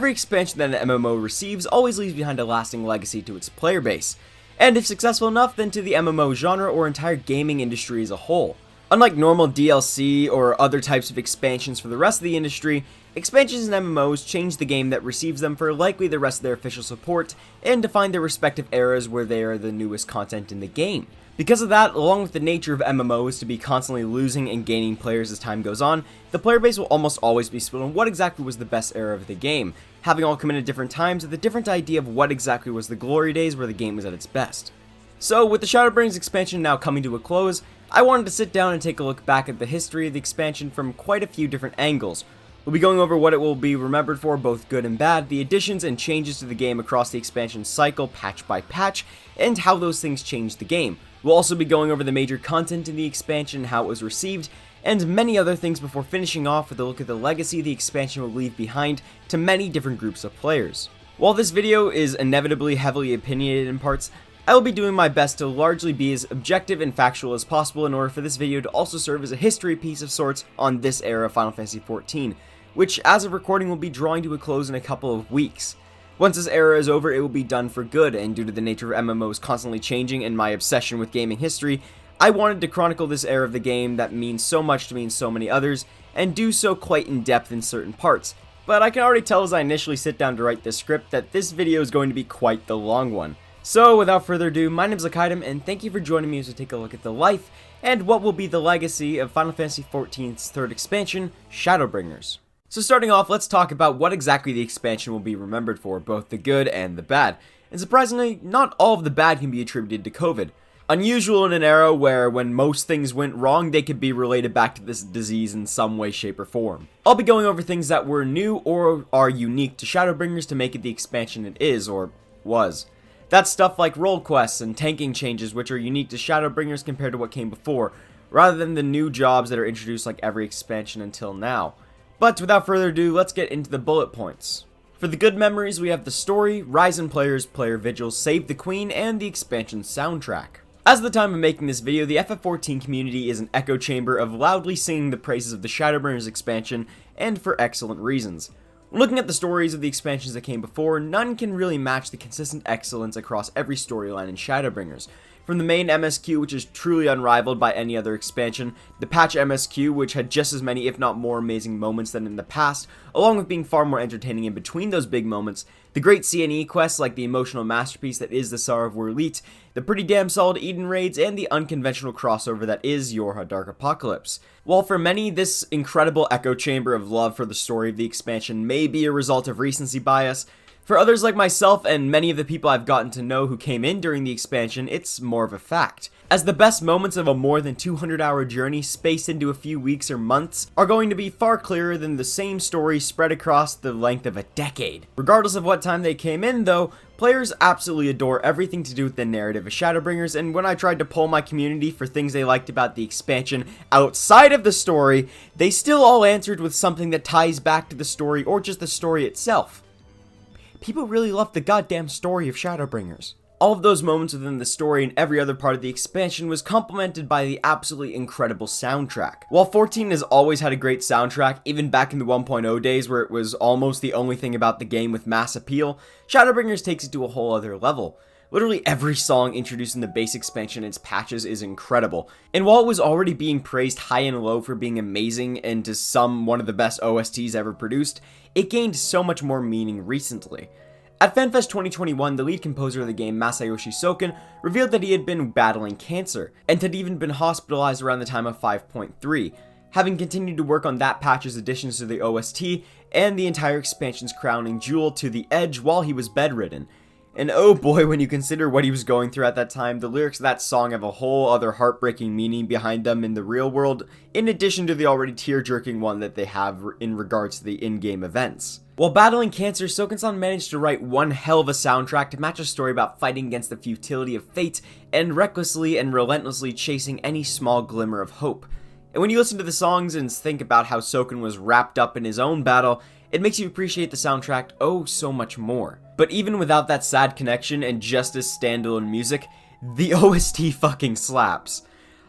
every expansion that an MMO receives always leaves behind a lasting legacy to its player base, and if successful enough, then to the MMO genre or entire gaming industry as a whole. Unlike normal DLC or other types of expansions for the rest of the industry, expansions in MMOs change the game that receives them for likely the rest of their official support and define their respective eras where they are the newest content in the game. Because of that, along with the nature of MMOs to be constantly losing and gaining players as time goes on, the player base will almost always be split on what exactly was the best era of the game, having all come in at different times with a different idea of what exactly was the glory days where the game was at its best. So, with the Shadowbringers expansion now coming to a close, I wanted to sit down and take a look back at the history of the expansion from quite a few different angles. We'll be going over what it will be remembered for, both good and bad, the additions and changes to the game across the expansion cycle, patch by patch, and how those things changed the game. We'll also be going over the major content in the expansion, how it was received, and many other things before finishing off with a look at the legacy the expansion will leave behind to many different groups of players. While this video is inevitably heavily opinionated in parts, I will be doing my best to largely be as objective and factual as possible in order for this video to also serve as a history piece of sorts on this era of Final Fantasy XIV, which as of recording will be drawing to a close in a couple of weeks. Once this era is over, it will be done for good, and due to the nature of MMOs constantly changing and my obsession with gaming history, I wanted to chronicle this era of the game that means so much to me and so many others, and do so quite in depth in certain parts. But I can already tell as I initially sit down to write this script that this video is going to be quite the long one. So, without further ado, my name is Akaidem, and thank you for joining me as we take a look at the life and what will be the legacy of Final Fantasy XIV's third expansion, Shadowbringers. So starting off, let's talk about what exactly the expansion will be remembered for, both the good and the bad. And surprisingly, not all of the bad can be attributed to COVID. Unusual in an era where when most things went wrong, they could be related back to this disease in some way, shape, or form. I'll be going over things that were new or are unique to Shadowbringers to make it the expansion it is, or was. That's stuff like role quests and tanking changes which are unique to Shadowbringers compared to what came before, rather than the new jobs that are introduced like every expansion until now. But without further ado, let's get into the bullet points. For the good memories, we have the story, rise in players, player vigils, save the queen, and the expansion soundtrack. As of the time of making this video, the FF14 community is an echo chamber of loudly singing the praises of the Shadowbringers expansion, and for excellent reasons. Looking at the stories of the expansions that came before, none can really match the consistent excellence across every storyline in Shadowbringers. From the main MSQ, which is truly unrivaled by any other expansion, the patch MSQ, which had just as many if not more amazing moments than in the past, along with being far more entertaining in between those big moments, the great CNE quests like the emotional masterpiece that is the Tsar of Wurliet, the pretty damn solid Eden raids, and the unconventional crossover that is Yorha Dark Apocalypse. While for many, this incredible echo chamber of love for the story of the expansion may be a result of recency bias, for others like myself and many of the people I've gotten to know who came in during the expansion, it's more of a fact. As the best moments of a more than 200-hour journey spaced into a few weeks or months are going to be far clearer than the same story spread across the length of a decade. Regardless of what time they came in though, players absolutely adore everything to do with the narrative of Shadowbringers, and when I tried to poll my community for things they liked about the expansion outside of the story, they still all answered with something that ties back to the story or just the story itself. People really love the goddamn story of Shadowbringers. All of those moments within the story and every other part of the expansion was complemented by the absolutely incredible soundtrack. While 14 has always had a great soundtrack, even back in the 1.0 days where it was almost the only thing about the game with mass appeal, Shadowbringers takes it to a whole other level. Literally every song introduced in the base expansion and its patches is incredible, and while it was already being praised high and low for being amazing and to some one of the best OSTs ever produced, it gained so much more meaning recently. At FanFest 2021, the lead composer of the game, Masayoshi Soken, revealed that he had been battling cancer, and had even been hospitalized around the time of 5.3, having continued to work on that patch's additions to the OST, and the entire expansion's crowning jewel, To the Edge, while he was bedridden. And oh boy, when you consider what he was going through at that time, the lyrics of that song have a whole other heartbreaking meaning behind them in the real world, in addition to the already tear-jerking one that they have in regards to the in-game events. While battling cancer, Soken-san managed to write one hell of a soundtrack to match a story about fighting against the futility of fate, and recklessly and relentlessly chasing any small glimmer of hope. And when you listen to the songs and think about how Soken was wrapped up in his own battle, it makes you appreciate the soundtrack oh so much more. But even without that sad connection and just as standalone music, the OST fucking slaps.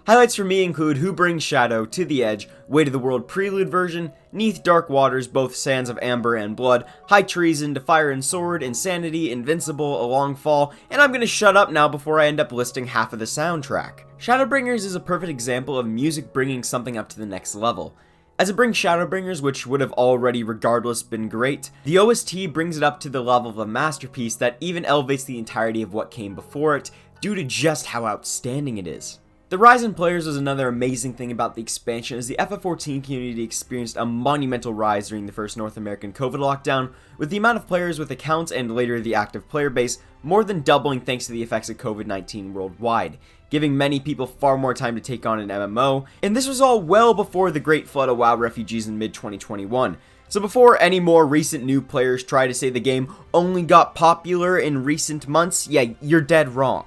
Highlights for me include Who Brings Shadow, To the Edge, Way to the World Prelude version, Neath Dark Waters, both Sands of Amber and Blood, High Treason, To Fire and Sword, Insanity, Invincible, A Long Fall, and I'm gonna shut up now before I end up listing half of the soundtrack. Shadowbringers is a perfect example of music bringing something up to the next level. As it brings Shadowbringers, which would have already regardless been great, the OST brings it up to the level of a masterpiece that even elevates the entirety of what came before it, due to just how outstanding it is. The rise in players was another amazing thing about the expansion, as the FF14 community experienced a monumental rise during the first North American COVID lockdown, with the amount of players with accounts and later the active player base more than doubling thanks to the effects of COVID-19 worldwide, giving many people far more time to take on an MMO, and this was all well before the great flood of WoW refugees in mid-2021. So before any more recent new players try to say the game only got popular in recent months, yeah, you're dead wrong.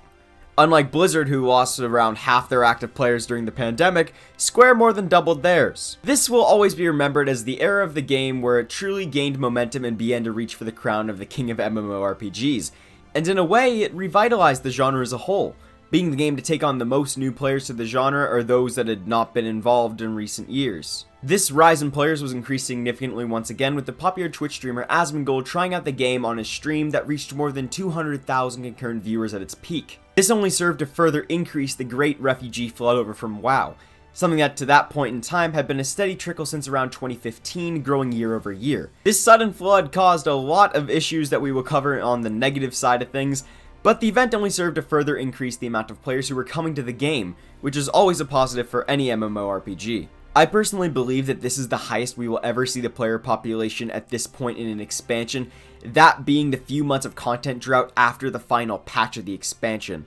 Unlike Blizzard, who lost around half their active players during the pandemic, Square more than doubled theirs. This will always be remembered as the era of the game where it truly gained momentum and began to reach for the crown of the king of MMORPGs, and in a way, it revitalized the genre as a whole, being the game to take on the most new players to the genre or those that had not been involved in recent years. This rise in players was increased significantly once again with the popular Twitch streamer Asmongold trying out the game on his stream that reached more than 200,000 concurrent viewers at its peak. This only served to further increase the great refugee flood over from WoW, something that to that point in time had been a steady trickle since around 2015, growing year over year. This sudden flood caused a lot of issues that we will cover on the negative side of things, but the event only served to further increase the amount of players who were coming to the game, which is always a positive for any MMORPG. I personally believe that this is the highest we will ever see the player population at this point in an expansion, that being the few months of content drought after the final patch of the expansion.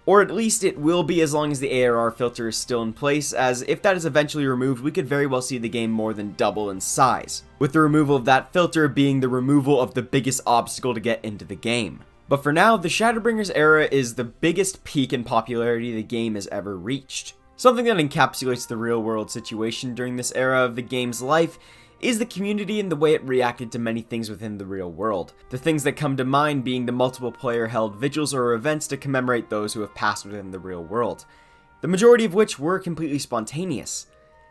Or at least it will be as long as the ARR filter is still in place, as if that is eventually removed, we could very well see the game more than double in size, with the removal of that filter being the removal of the biggest obstacle to get into the game. But for now, the Shadowbringers era is the biggest peak in popularity the game has ever reached. Something that encapsulates the real-world situation during this era of the game's life is the community and the way it reacted to many things within the real world. The things that come to mind being the multiple player held vigils or events to commemorate those who have passed within the real world, the majority of which were completely spontaneous.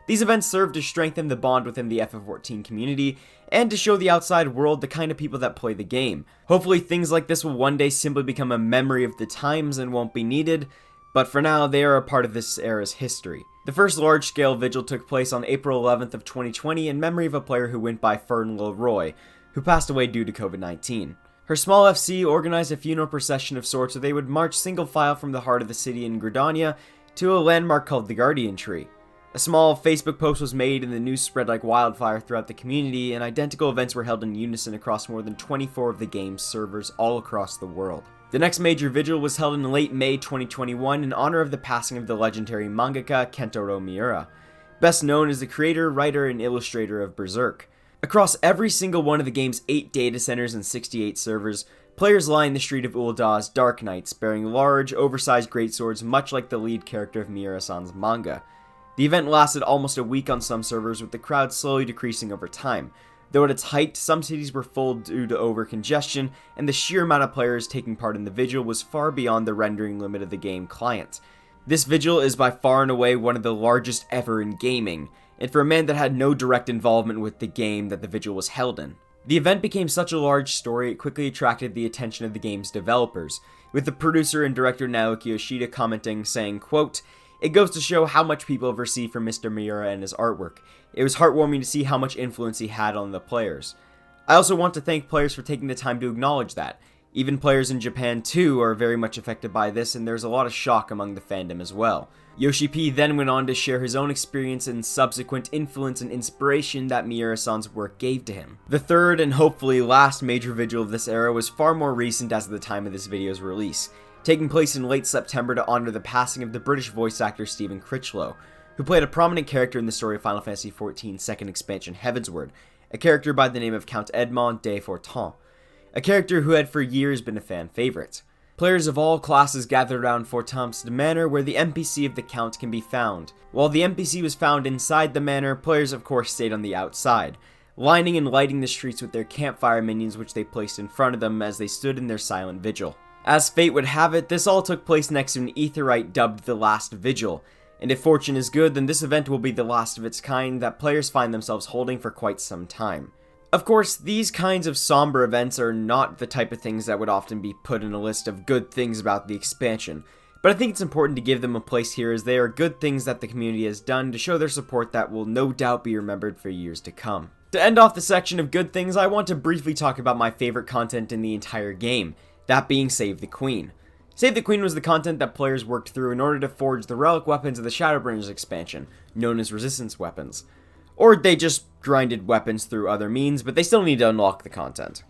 These events served to strengthen the bond within the FF14 community and to show the outside world the kind of people that play the game. Hopefully things like this will one day simply become a memory of the times and won't be needed, but for now they are a part of this era's history. The first large-scale vigil took place on April 11th of 2020 in memory of a player who went by Fern Leroy, who passed away due to COVID-19. Her small FC organized a funeral procession of sorts where they would march single file from the heart of the city in Gridania to a landmark called the Guardian Tree. A small Facebook post was made and the news spread like wildfire throughout the community, and identical events were held in unison across more than 24 of the game's servers all across the world. The next major vigil was held in late May 2021 in honor of the passing of the legendary mangaka Kentaro Miura, best known as the creator, writer, and illustrator of Berserk. Across every single one of the game's 8 data centers and 68 servers, players line the street of Uldah's Dark Knights, bearing large, oversized greatswords much like the lead character of Miura-san's manga. The event lasted almost a week on some servers, with the crowd slowly decreasing over time, though at its height, some cities were full due to over-congestion, and the sheer amount of players taking part in the vigil was far beyond the rendering limit of the game client. This vigil is by far and away one of the largest ever in gaming, and for a man that had no direct involvement with the game that the vigil was held in. The event became such a large story, it quickly attracted the attention of the game's developers, with the producer and director Naoki Yoshida commenting, saying, quote, "It goes to show how much people have received from Mr. Miura and his artwork. It was heartwarming to see how much influence he had on the players. I also want to thank players for taking the time to acknowledge that. Even players in Japan too are very much affected by this, and there's a lot of shock among the fandom as well." Yoshi P then went on to share his own experience and subsequent influence and inspiration that Miura-san's work gave to him. The third and hopefully last major vigil of this era was far more recent as of the time of this video's release, taking place in late September to honor the passing of the British voice actor Stephen Critchlow, who played a prominent character in the story of Final Fantasy XIV's second expansion, Heavensward, a character by the name of Count Edmond de Fortin, a character who had for years been a fan favorite. Players of all classes gathered around Fortin's manor where the NPC of the Count can be found. While the NPC was found inside the manor, players of course stayed on the outside, lining and lighting the streets with their campfire minions which they placed in front of them as they stood in their silent vigil. As fate would have it, this all took place next to an aetheryte dubbed the Last Vigil, and if fortune is good, then this event will be the last of its kind that players find themselves holding for quite some time. Of course, these kinds of somber events are not the type of things that would often be put in a list of good things about the expansion, but I think it's important to give them a place here as they are good things that the community has done to show their support that will no doubt be remembered for years to come. To end off the section of good things, I want to briefly talk about my favorite content in the entire game, that being Save the Queen. Save the Queen was the content that players worked through in order to forge the relic weapons of the Shadowbringers expansion, known as resistance weapons. Or they just grinded weapons through other means, but they still need to unlock the content.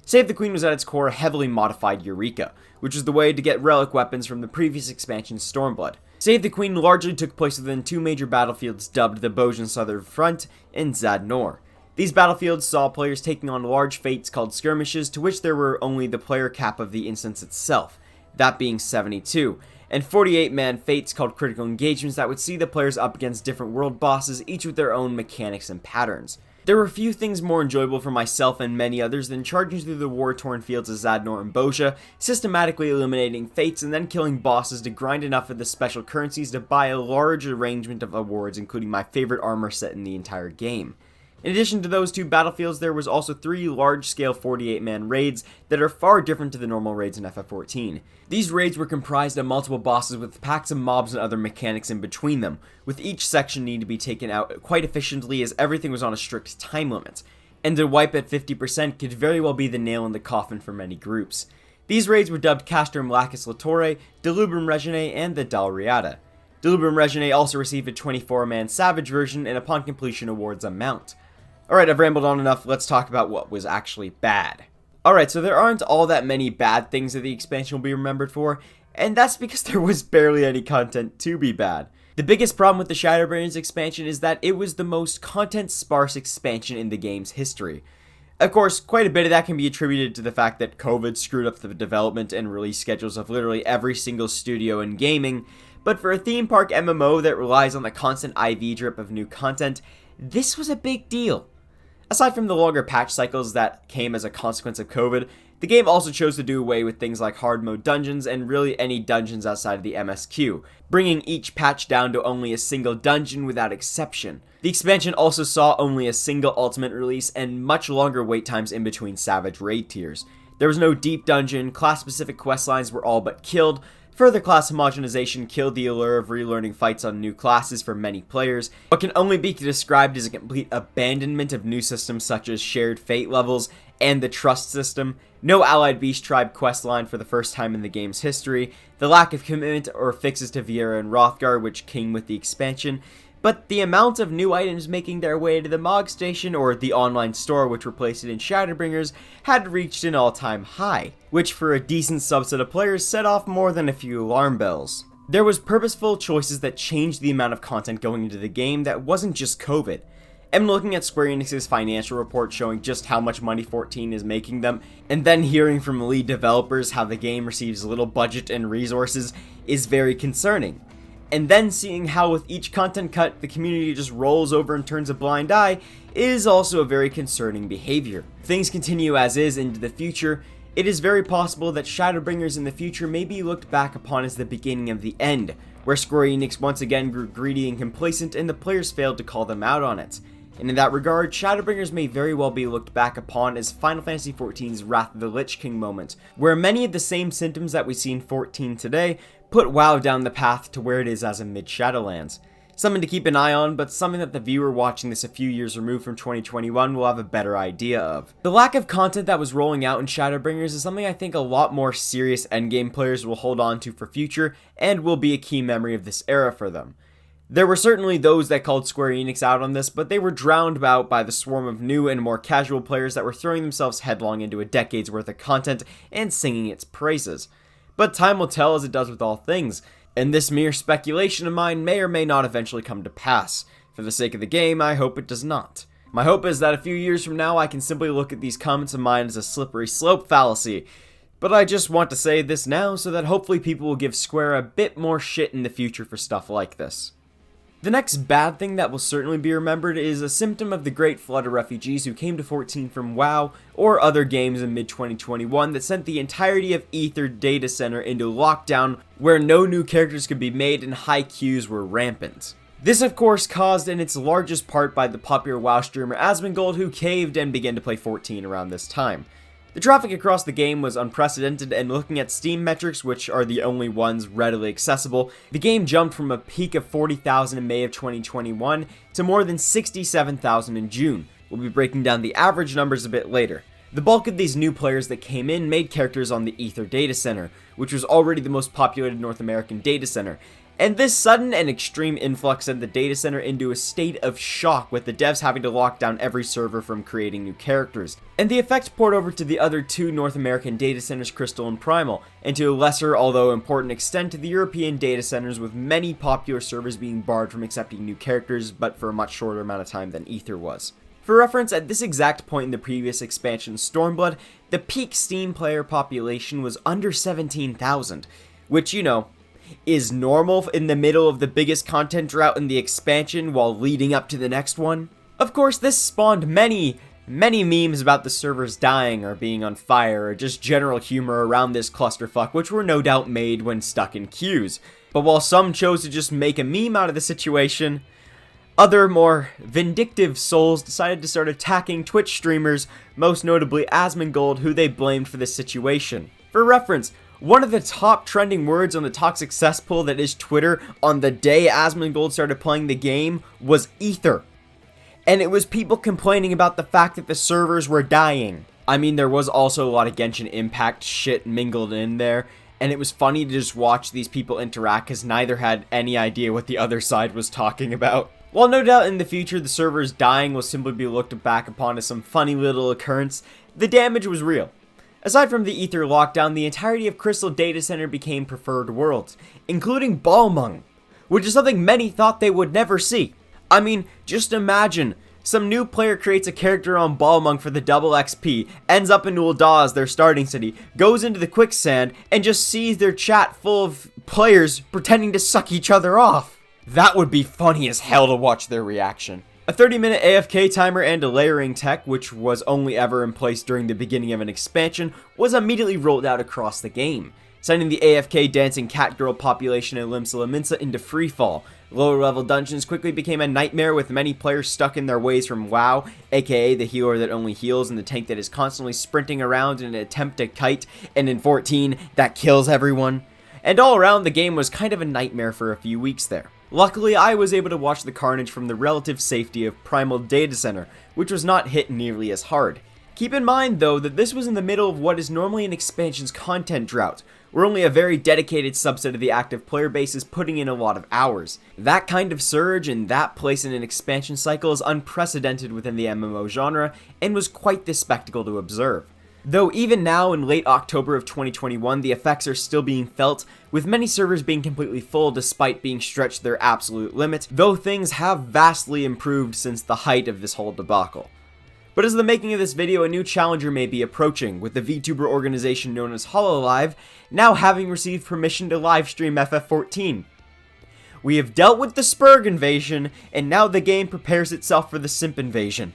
Save the Queen was at its core a heavily modified Eureka, which was the way to get relic weapons from the previous expansion Stormblood. Save the Queen largely took place within two major battlefields dubbed the Bozjan Southern Front and Zad Nor. These battlefields saw players taking on large fates called skirmishes, to which there were only the player cap of the instance itself, that being 72, and 48-man fates called critical engagements that would see the players up against different world bosses, each with their own mechanics and patterns. There were few things more enjoyable for myself and many others than charging through the war-torn fields of Zad Nor and Bozja, systematically eliminating fates and then killing bosses to grind enough of the special currencies to buy a large arrangement of awards, including my favorite armor set in the entire game. In addition to those two battlefields, there was also 3 large-scale 48-man raids that are far different to the normal raids in FF14. These raids were comprised of multiple bosses with packs of mobs and other mechanics in between them, with each section needing to be taken out quite efficiently as everything was on a strict time limit, and a wipe at 50% could very well be the nail in the coffin for many groups. These raids were dubbed Castrum Lacus Latore, Delubrum Reginae, and the Dalriada. Delubrum Reginae also received a 24-man Savage version, and upon completion awards a mount. Alright, I've rambled on enough, let's talk about what was actually bad. Alright, so there aren't all that many bad things that the expansion will be remembered for, and that's because there was barely any content to be bad. The biggest problem with the Shadowbringers expansion is that it was the most content-sparse expansion in the game's history. Of course, quite a bit of that can be attributed to the fact that COVID screwed up the development and release schedules of literally every single studio in gaming, but for a theme park MMO that relies on the constant IV drip of new content, this was a big deal. Aside from the longer patch cycles that came as a consequence of COVID, the game also chose to do away with things like hard mode dungeons and really any dungeons outside of the MSQ, bringing each patch down to only a single dungeon without exception. The expansion also saw only a single ultimate release and much longer wait times in between Savage raid tiers. There was no deep dungeon, class-specific questlines were all but killed. Further class homogenization killed the allure of relearning fights on new classes for many players. What can only be described as a complete abandonment of new systems such as shared fate levels and the trust system, no allied beast tribe questline for the first time in the game's history, the lack of commitment or fixes to Viera and Hrothgar which came with the expansion, but the amount of new items making their way to the Mog Station or the online store which replaced it in Shadowbringers had reached an all-time high, which for a decent subset of players set off more than a few alarm bells. There was purposeful choices that changed the amount of content going into the game that wasn't just COVID. I'm looking at Square Enix's financial report showing just how much money 14 is making them, and then hearing from lead developers how the game receives little budget and resources is very concerning. And then seeing how with each content cut the community just rolls over and turns a blind eye is also a very concerning behavior. If things continue as is into the future, it is very possible that Shadowbringers in the future may be looked back upon as the beginning of the end, where Square Enix once again grew greedy and complacent and the players failed to call them out on it. And in that regard, Shadowbringers may very well be looked back upon as Final Fantasy XIV's Wrath of the Lich King moment, where many of the same symptoms that we see in 14 today put WoW down the path to where it is as in mid-Shadowlands. Something to keep an eye on, but something that the viewer watching this a few years removed from 2021 will have a better idea of. The lack of content that was rolling out in Shadowbringers is something I think a lot more serious endgame players will hold on to for future, and will be a key memory of this era for them. There were certainly those that called Square Enix out on this, but they were drowned out by the swarm of new and more casual players that were throwing themselves headlong into a decade's worth of content and singing its praises. But time will tell, as it does with all things, and this mere speculation of mine may or may not eventually come to pass. For the sake of the game, I hope it does not. My hope is that a few years from now I can simply look at these comments of mine as a slippery slope fallacy, but I just want to say this now so that hopefully people will give Square a bit more shit in the future for stuff like this. The next bad thing that will certainly be remembered is a symptom of the great flood of refugees who came to 14 from WoW or other games in mid-2021 that sent the entirety of Aether Data Center into lockdown, where no new characters could be made and high queues were rampant. This of course caused in its largest part by the popular WoW streamer Asmongold, who caved and began to play 14 around this time. The traffic across the game was unprecedented, and looking at Steam metrics, which are the only ones readily accessible, the game jumped from a peak of 40,000 in May of 2021 to more than 67,000 in June. We'll be breaking down the average numbers a bit later. The bulk of these new players that came in made characters on the Aether Data Center, which was already the most populated North American data center. And this sudden and extreme influx sent the data center into a state of shock, with the devs having to lock down every server from creating new characters. And the effect poured over to the other two North American data centers, Crystal and Primal, and to a lesser, although important extent, to the European data centers, with many popular servers being barred from accepting new characters, but for a much shorter amount of time than Aether was. For reference, at this exact point in the previous expansion, Stormblood, the peak Steam player population was under 17,000, which, you know, is normal in the middle of the biggest content drought in the expansion while leading up to the next one. Of course, this spawned many memes about the servers dying or being on fire, or just general humor around this clusterfuck, which were no doubt made when stuck in queues. But while some chose to just make a meme out of the situation, other more vindictive souls decided to start attacking Twitch streamers, most notably Asmongold, who they blamed for this situation. For reference, one of the top trending words on the toxic cesspool that is Twitter on the day Asmongold started playing the game was Aether. And it was people complaining about the fact that the servers were dying. I mean, there was also a lot of Genshin Impact shit mingled in there, and it was funny to just watch these people interact because neither had any idea what the other side was talking about. While no doubt in the future the servers dying will simply be looked back upon as some funny little occurrence, the damage was real. Aside from the Aether lockdown, the entirety of Crystal Data Center became preferred worlds, including Balmung, which is something many thought they would never see. I mean, just imagine, some new player creates a character on Balmung for the double XP, ends up in Ul'dah as their starting city, goes into the quicksand, and just sees their chat full of players pretending to suck each other off. That would be funny as hell to watch their reaction. A 30-minute AFK timer and a layering tech, which was only ever in place during the beginning of an expansion, was immediately rolled out across the game, sending the AFK dancing catgirl population in Limsa Lominsa into freefall. Lower level dungeons quickly became a nightmare, with many players stuck in their ways from WoW, aka the healer that only heals and the tank that is constantly sprinting around in an attempt to kite, and in 14, that kills everyone. And all around, the game was kind of a nightmare for a few weeks there. Luckily, I was able to watch the carnage from the relative safety of Primal Data Center, which was not hit nearly as hard. Keep in mind, though, that this was in the middle of what is normally an expansion's content drought, where only a very dedicated subset of the active player base is putting in a lot of hours. That kind of surge in that place in an expansion cycle is unprecedented within the MMO genre, and was quite the spectacle to observe. Though even now in late October of 2021, the effects are still being felt, with many servers being completely full despite being stretched to their absolute limit, though things have vastly improved since the height of this whole debacle. But as of the making of this video, a new challenger may be approaching, with the VTuber organization known as Hololive now having received permission to livestream FF14. We have dealt with the Spurg invasion, and now the game prepares itself for the Simp invasion.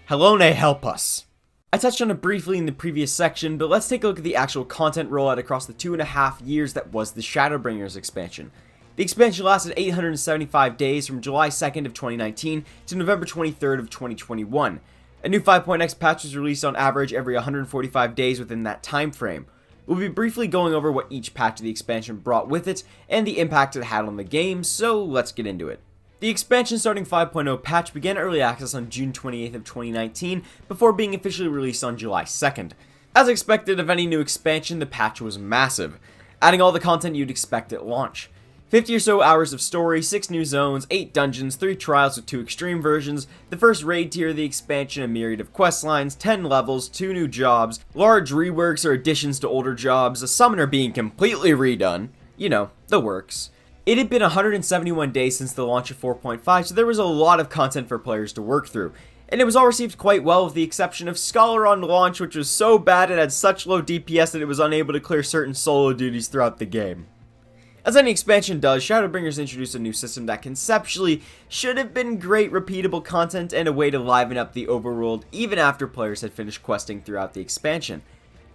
Helone, help us! I touched on it briefly in the previous section, but let's take a look at the actual content rollout across the 2.5 years that was the Shadowbringers expansion. The expansion lasted 875 days from July 2nd of 2019 to November 23rd of 2021. A new 5.x patch was released on average every 145 days within that time frame. We'll be briefly going over what each patch of the expansion brought with it and the impact it had on the game, so let's get into it. The expansion starting 5.0 patch began early access on June 28th of 2019 before being officially released on July 2nd. As expected of any new expansion, the patch was massive, adding all the content you'd expect at launch. 50 or so hours of story, 6 new zones, 8 dungeons, 3 trials with 2 extreme versions, the first raid tier of the expansion, a myriad of quest lines, 10 levels, 2 new jobs, large reworks or additions to older jobs, a summoner being completely redone, you know, the works. It had been 171 days since the launch of 4.5, so there was a lot of content for players to work through, and it was all received quite well with the exception of Scholar on launch, which was so bad it had such low DPS that it was unable to clear certain solo duties throughout the game. As any expansion does, Shadowbringers introduced a new system that conceptually should have been great repeatable content and a way to liven up the overworld even after players had finished questing throughout the expansion.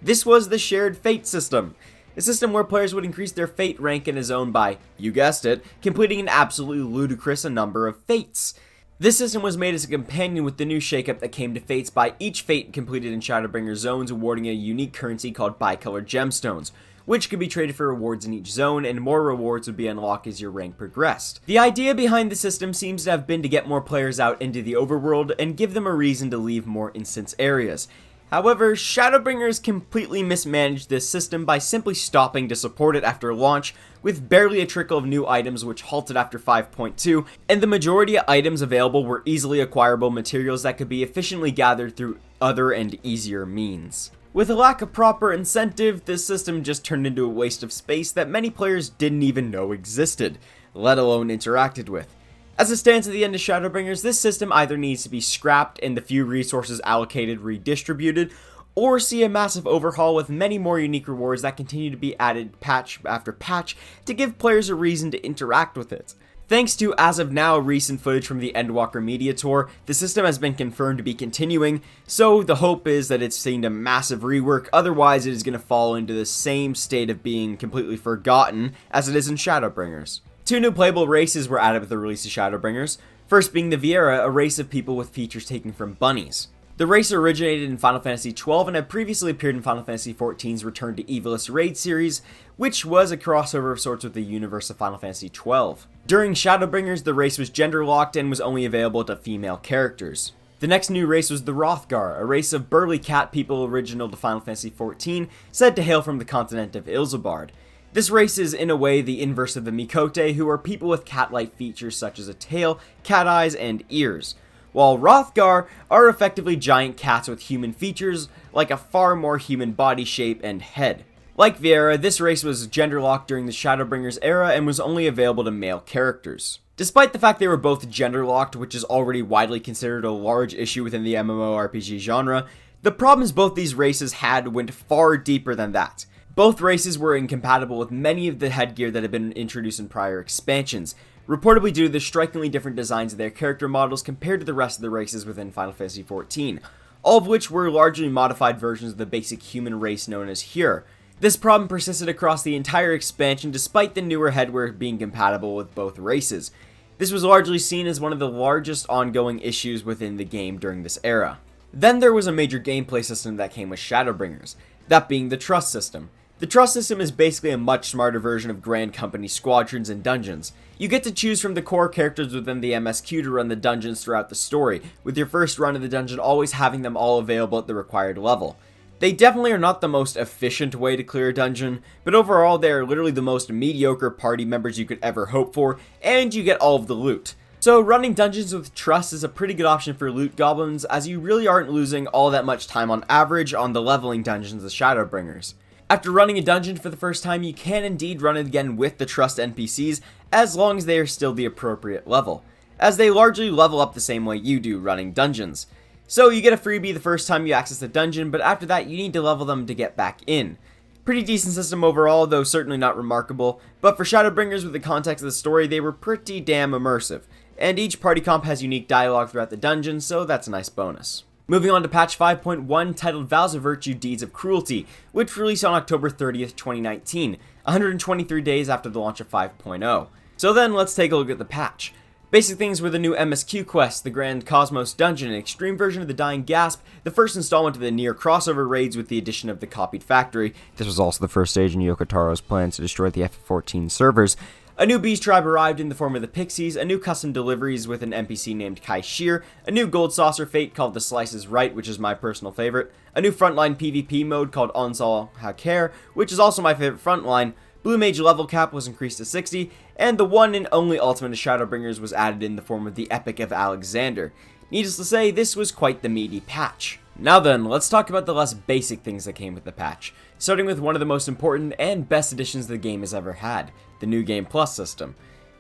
This was the Shared Fate system, a system where players would increase their fate rank in a zone by, you guessed it, completing an absolutely ludicrous number of fates. This system was made as a companion with the new shakeup that came to fates by each fate completed in Shadowbringers zones awarding a unique currency called Bicolored Gemstones, which could be traded for rewards in each zone, and more rewards would be unlocked as your rank progressed. The idea behind the system seems to have been to get more players out into the overworld and give them a reason to leave more instance areas. However, Shadowbringers completely mismanaged this system by simply stopping to support it after launch, with barely a trickle of new items which halted after 5.2, and the majority of items available were easily acquirable materials that could be efficiently gathered through other and easier means. With a lack of proper incentive, this system just turned into a waste of space that many players didn't even know existed, let alone interacted with. As it stands at the end of Shadowbringers, this system either needs to be scrapped and the few resources allocated redistributed, or see a massive overhaul with many more unique rewards that continue to be added patch after patch to give players a reason to interact with it. Thanks to, as of now, recent footage from the Endwalker Media Tour, the system has been confirmed to be continuing, so the hope is that it's seen a massive rework, otherwise it is going to fall into the same state of being completely forgotten as it is in Shadowbringers. 2 new playable races were added with the release of Shadowbringers, first being the Viera, a race of people with features taken from bunnies. The race originated in Final Fantasy XII and had previously appeared in Final Fantasy XIV's Return to Evilus raid series, which was a crossover of sorts with the universe of Final Fantasy XII. During Shadowbringers, the race was gender-locked and was only available to female characters. The next new race was the Hrothgar, a race of burly cat people original to Final Fantasy XIV, said to hail from the continent of Ilsabard. This race is, in a way, the inverse of the Mikote, who are people with cat-like features such as a tail, cat eyes, and ears, while Hrothgar are effectively giant cats with human features, like a far more human body shape and head. Like Viera, this race was gender-locked during the Shadowbringers era and was only available to male characters. Despite the fact they were both gender-locked, which is already widely considered a large issue within the MMORPG genre, the problems both these races had went far deeper than that. Both races were incompatible with many of the headgear that had been introduced in prior expansions, reportedly due to the strikingly different designs of their character models compared to the rest of the races within Final Fantasy XIV, all of which were largely modified versions of the basic human race known as Hyur. This problem persisted across the entire expansion despite the newer headwear being compatible with both races. This was largely seen as one of the largest ongoing issues within the game during this era. Then there was a major gameplay system that came with Shadowbringers, that being the Trust system. The Trust system is basically a much smarter version of Grand Company squadrons and dungeons. You get to choose from the core characters within the MSQ to run the dungeons throughout the story, with your first run of the dungeon always having them all available at the required level. They definitely are not the most efficient way to clear a dungeon, but overall they are literally the most mediocre party members you could ever hope for, and you get all of the loot. So running dungeons with Trust is a pretty good option for loot goblins, as you really aren't losing all that much time on average on the leveling dungeons of Shadowbringers. After running a dungeon for the first time, you can indeed run it again with the Trust NPCs, as long as they are still the appropriate level, as they largely level up the same way you do running dungeons. So you get a freebie the first time you access the dungeon, but after that you need to level them to get back in. Pretty decent system overall, though certainly not remarkable, but for Shadowbringers with the context of the story, they were pretty damn immersive, and each party comp has unique dialogue throughout the dungeon, so that's a nice bonus. Moving on to patch 5.1, titled Vows of Virtue, Deeds of Cruelty, which released on October 30th, 2019, 123 days after the launch of 5.0. So then, let's take a look at the patch. Basic things were the new MSQ quest, the Grand Cosmos Dungeon, an extreme version of the Dying Gasp, the first installment of the Nier crossover raids with the addition of the Copied Factory. This was also the first stage in Yoko Taro's plans to destroy the FF14 servers. A new beast tribe arrived in the form of the Pixies, a new custom deliveries with an NPC named Kai Shear, a new gold saucer fate called the Slices Right, which is my personal favorite, a new frontline PvP mode called Onsal Haker, which is also my favorite frontline, Blue Mage level cap was increased to 60, and the one and only ultimate of Shadowbringers was added in the form of the Epic of Alexander. Needless to say, this was quite the meaty patch. Now then, let's talk about the less basic things that came with the patch, starting with one of the most important and best additions the game has ever had, the New Game Plus system.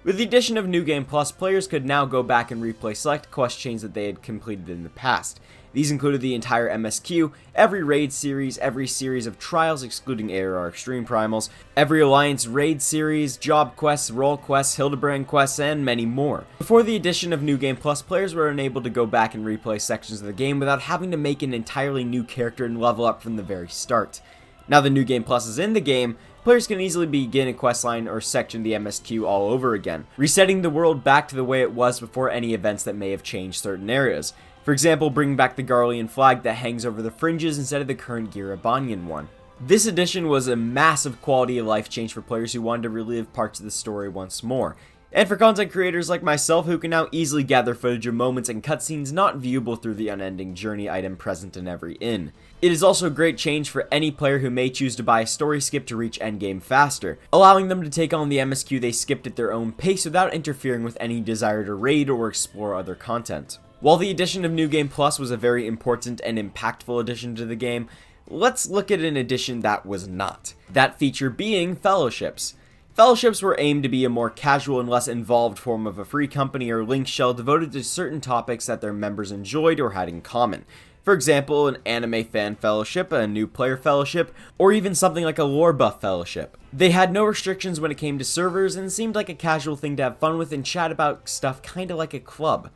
With the addition of New Game Plus, players could now go back and replay select quest chains that they had completed in the past. These included the entire MSQ, every raid series, every series of trials excluding ARR Extreme Primals, every Alliance raid series, job quests, role quests, Hildebrand quests, and many more. Before the addition of New Game Plus, players were unable to go back and replay sections of the game without having to make an entirely new character and level up from the very start. Now that New Game Plus is in the game, players can easily begin a questline or section of the MSQ all over again, resetting the world back to the way it was before any events that may have changed certain areas. For example, bringing back the Garlean flag that hangs over the fringes instead of the current Girabanian one. This addition was a massive quality of life change for players who wanted to relive parts of the story once more, and for content creators like myself who can now easily gather footage of moments and cutscenes not viewable through the unending journey item present in every inn. It is also a great change for any player who may choose to buy a story skip to reach endgame faster, allowing them to take on the MSQ they skipped at their own pace without interfering with any desire to raid or explore other content. While the addition of New Game Plus was a very important and impactful addition to the game, let's look at an addition that was not. That feature being Fellowships. Fellowships were aimed to be a more casual and less involved form of a free company or link shell devoted to certain topics that their members enjoyed or had in common. For example, an anime fan fellowship, a new player fellowship, or even something like a lore buff fellowship. They had no restrictions when it came to servers and seemed like a casual thing to have fun with and chat about stuff kinda like a club.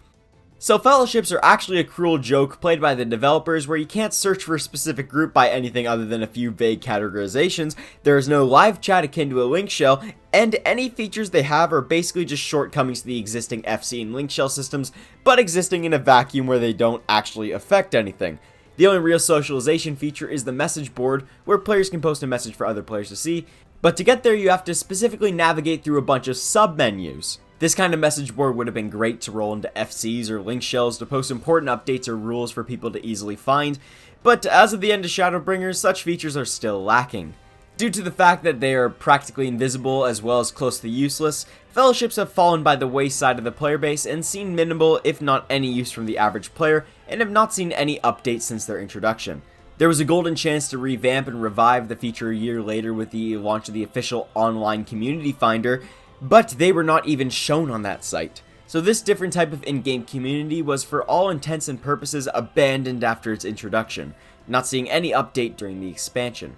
So fellowships are actually a cruel joke played by the developers where you can't search for a specific group by anything other than a few vague categorizations, there is no live chat akin to a link shell, and any features they have are basically just shortcomings to the existing FC and link shell systems, but existing in a vacuum where they don't actually affect anything. The only real socialization feature is the message board, where players can post a message for other players to see, but to get there you have to specifically navigate through a bunch of sub-menus. This kind of message board would have been great to roll into FCs or link shells to post important updates or rules for people to easily find, but as of the end of Shadowbringers, such features are still lacking. Due to the fact that they are practically invisible as well as close to useless, fellowships have fallen by the wayside of the player base and seen minimal if not any use from the average player, and have not seen any updates since their introduction. There was a golden chance to revamp and revive the feature a year later with the launch of the official online community finder, but they were not even shown on that site. So this different type of in-game community was for all intents and purposes abandoned after its introduction, not seeing any update during the expansion.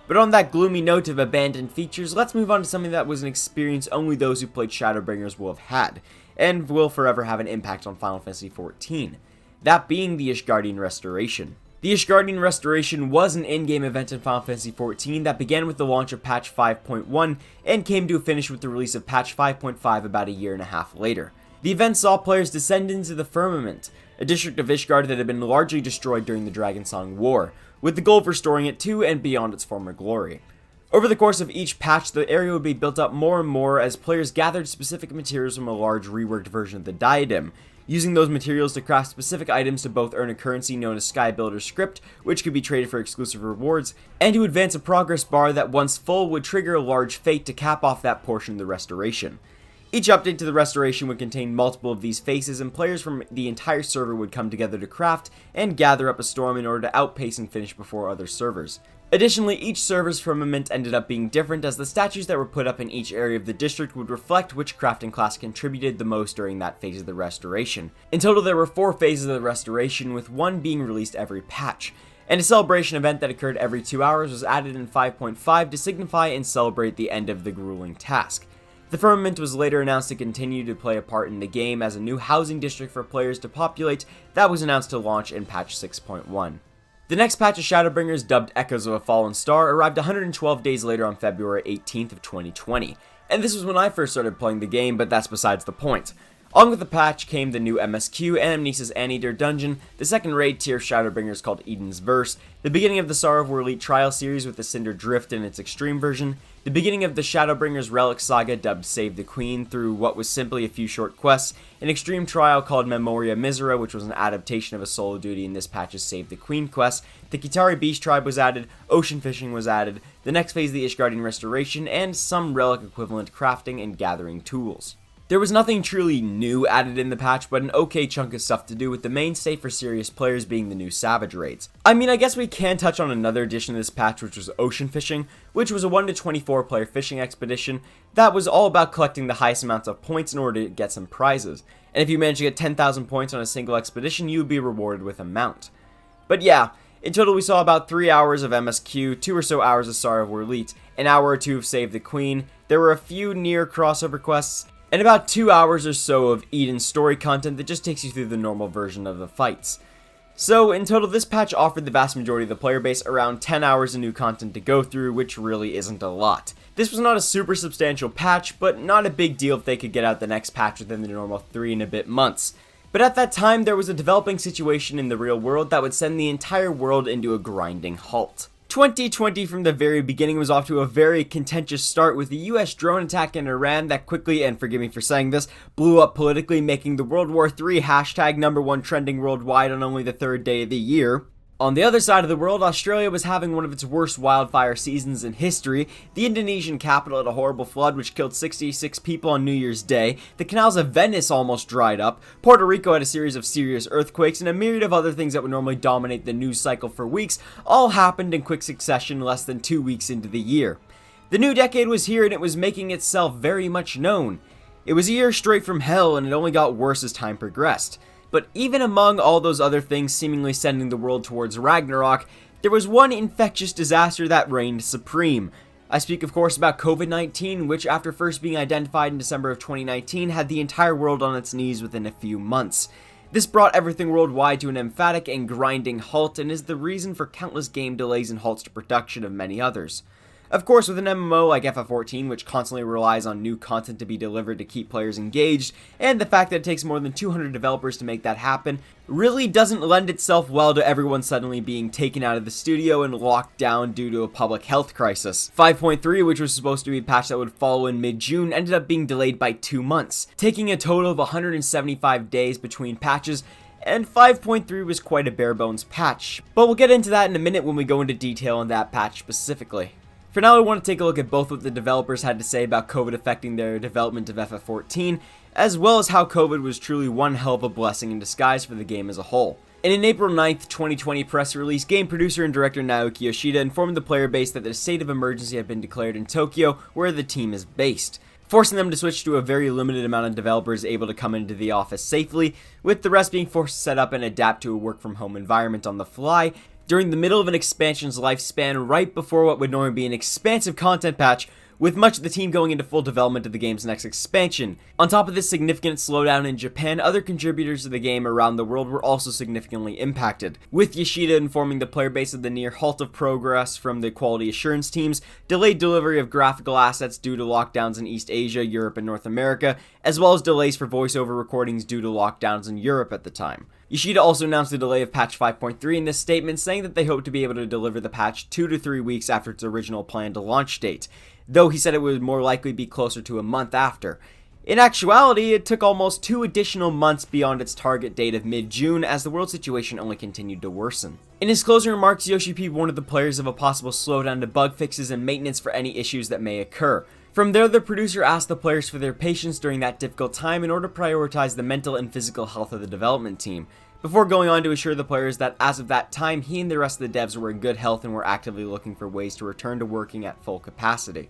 But on that gloomy note of abandoned features, let's move on to something that was an experience only those who played Shadowbringers will have had, and will forever have an impact on Final Fantasy XIV. That being the Ishgardian Restoration. The Ishgardian Restoration was an in-game event in Final Fantasy XIV that began with the launch of patch 5.1 and came to a finish with the release of patch 5.5 about a year and a half later. The event saw players descend into the Firmament, a district of Ishgard that had been largely destroyed during the Dragonsong War, with the goal of restoring it to and beyond its former glory. Over the course of each patch, the area would be built up more and more as players gathered specific materials from a large reworked version of the Diadem, using those materials to craft specific items to both earn a currency known as Skybuilder Script, which could be traded for exclusive rewards, and to advance a progress bar that once full would trigger a large fate to cap off that portion of the restoration. Each update to the restoration would contain multiple of these phases, and players from the entire server would come together to craft and gather up a storm in order to outpace and finish before other servers. Additionally, each server's firmament ended up being different, as the statues that were put up in each area of the district would reflect which crafting class contributed the most during that phase of the restoration. In total, there were 4 phases of the restoration, with one being released every patch, and a celebration event that occurred every 2 hours was added in 5.5 to signify and celebrate the end of the grueling task. The firmament was later announced to continue to play a part in the game as a new housing district for players to populate that was announced to launch in patch 6.1. The next patch of Shadowbringers, dubbed Echoes of a Fallen Star, arrived 112 days later on February 18th of 2020, and this was when I first started playing the game, but that's besides the point. Along with the patch came the new MSQ, Anamnesis Anteater Dungeon, the second raid tier of Shadowbringers called Eden's Verse, the beginning of the Sorrow of War Elite Trial series with the Cinder Drift in its extreme version, the beginning of the Shadowbringers Relic Saga dubbed Save the Queen through what was simply a few short quests, an extreme trial called Memoria Misera, which was an adaptation of a solo duty in this patch's Save the Queen quest, the Kitari Beast Tribe was added, Ocean Fishing was added, the next phase of the Ishgardian Restoration, and some relic equivalent crafting and gathering tools. There was nothing truly new added in the patch, but an okay chunk of stuff to do, with the mainstay for serious players being the new Savage raids. I mean, I guess we can touch on another addition to this patch, which was Ocean Fishing, which was a 1 to 24 player fishing expedition that was all about collecting the highest amounts of points in order to get some prizes. And if you manage to get 10,000 points on a single expedition, you would be rewarded with a mount. But yeah, in total we saw about 3 hours of MSQ, 2 or so hours of Star of War Elite, an hour or 2 of Save the Queen, there were a few near crossover quests, and about 2 hours or so of Eden story content that just takes you through the normal version of the fights. So in total, this patch offered the vast majority of the player base around 10 hours of new content to go through, which really isn't a lot. This was not a super substantial patch, but not a big deal if they could get out the next patch within the normal 3 and a bit months. But at that time, there was a developing situation in the real world that would send the entire world into a grinding halt. 2020 from the very beginning was off to a very contentious start with the US drone attack in Iran that quickly, and forgive me for saying this, blew up politically, making the World War III hashtag #1 trending worldwide on only the 3rd day of the year. On the other side of the world, Australia was having one of its worst wildfire seasons in history, the Indonesian capital had a horrible flood which killed 66 people on New Year's Day, the canals of Venice almost dried up, Puerto Rico had a series of serious earthquakes, and a myriad of other things that would normally dominate the news cycle for weeks all happened in quick succession less than 2 weeks into the year. The new decade was here and it was making itself very much known. It was a year straight from hell, and it only got worse as time progressed. But even among all those other things seemingly sending the world towards Ragnarok, there was one infectious disaster that reigned supreme. I speak of course about COVID-19, which after first being identified in December of 2019 had the entire world on its knees within a few months. This brought everything worldwide to an emphatic and grinding halt, and is the reason for countless game delays and halts to production of many others. Of course, with an MMO like FF14, which constantly relies on new content to be delivered to keep players engaged, and the fact that it takes more than 200 developers to make that happen, really doesn't lend itself well to everyone suddenly being taken out of the studio and locked down due to a public health crisis. 5.3, which was supposed to be a patch that would follow in mid-June, ended up being delayed by 2 months, taking a total of 175 days between patches, and 5.3 was quite a bare bones patch. But we'll get into that in a minute when we go into detail on that patch specifically. For now, I want to take a look at both what the developers had to say about COVID affecting their development of FF14, as well as how COVID was truly one hell of a blessing in disguise for the game as a whole. In an April 9th, 2020 press release, game producer and director Naoki Yoshida informed the player base that the state of emergency had been declared in Tokyo, where the team is based, forcing them to switch to a very limited amount of developers able to come into the office safely, with the rest being forced to set up and adapt to a work-from-home environment on the fly, during the middle of an expansion's lifespan, right before what would normally be an expansive content patch, with much of the team going into full development of the game's next expansion. On top of this significant slowdown in Japan, other contributors to the game around the world were also significantly impacted, with Yoshida informing the player base of the near halt of progress from the quality assurance teams, delayed delivery of graphical assets due to lockdowns in East Asia, Europe, and North America, as well as delays for voiceover recordings due to lockdowns in Europe at the time. Yoshida also announced the delay of patch 5.3 in this statement, saying that they hope to be able to deliver the patch 2 to 3 weeks after its original planned launch date, though he said it would more likely be closer to a month after. In actuality, it took almost 2 additional months beyond its target date of mid-June, as the world situation only continued to worsen. In his closing remarks, Yoshi P warned the players of a possible slowdown to bug fixes and maintenance for any issues that may occur. From there, the producer asked the players for their patience during that difficult time in order to prioritize the mental and physical health of the development team, before going on to assure the players that as of that time, he and the rest of the devs were in good health and were actively looking for ways to return to working at full capacity.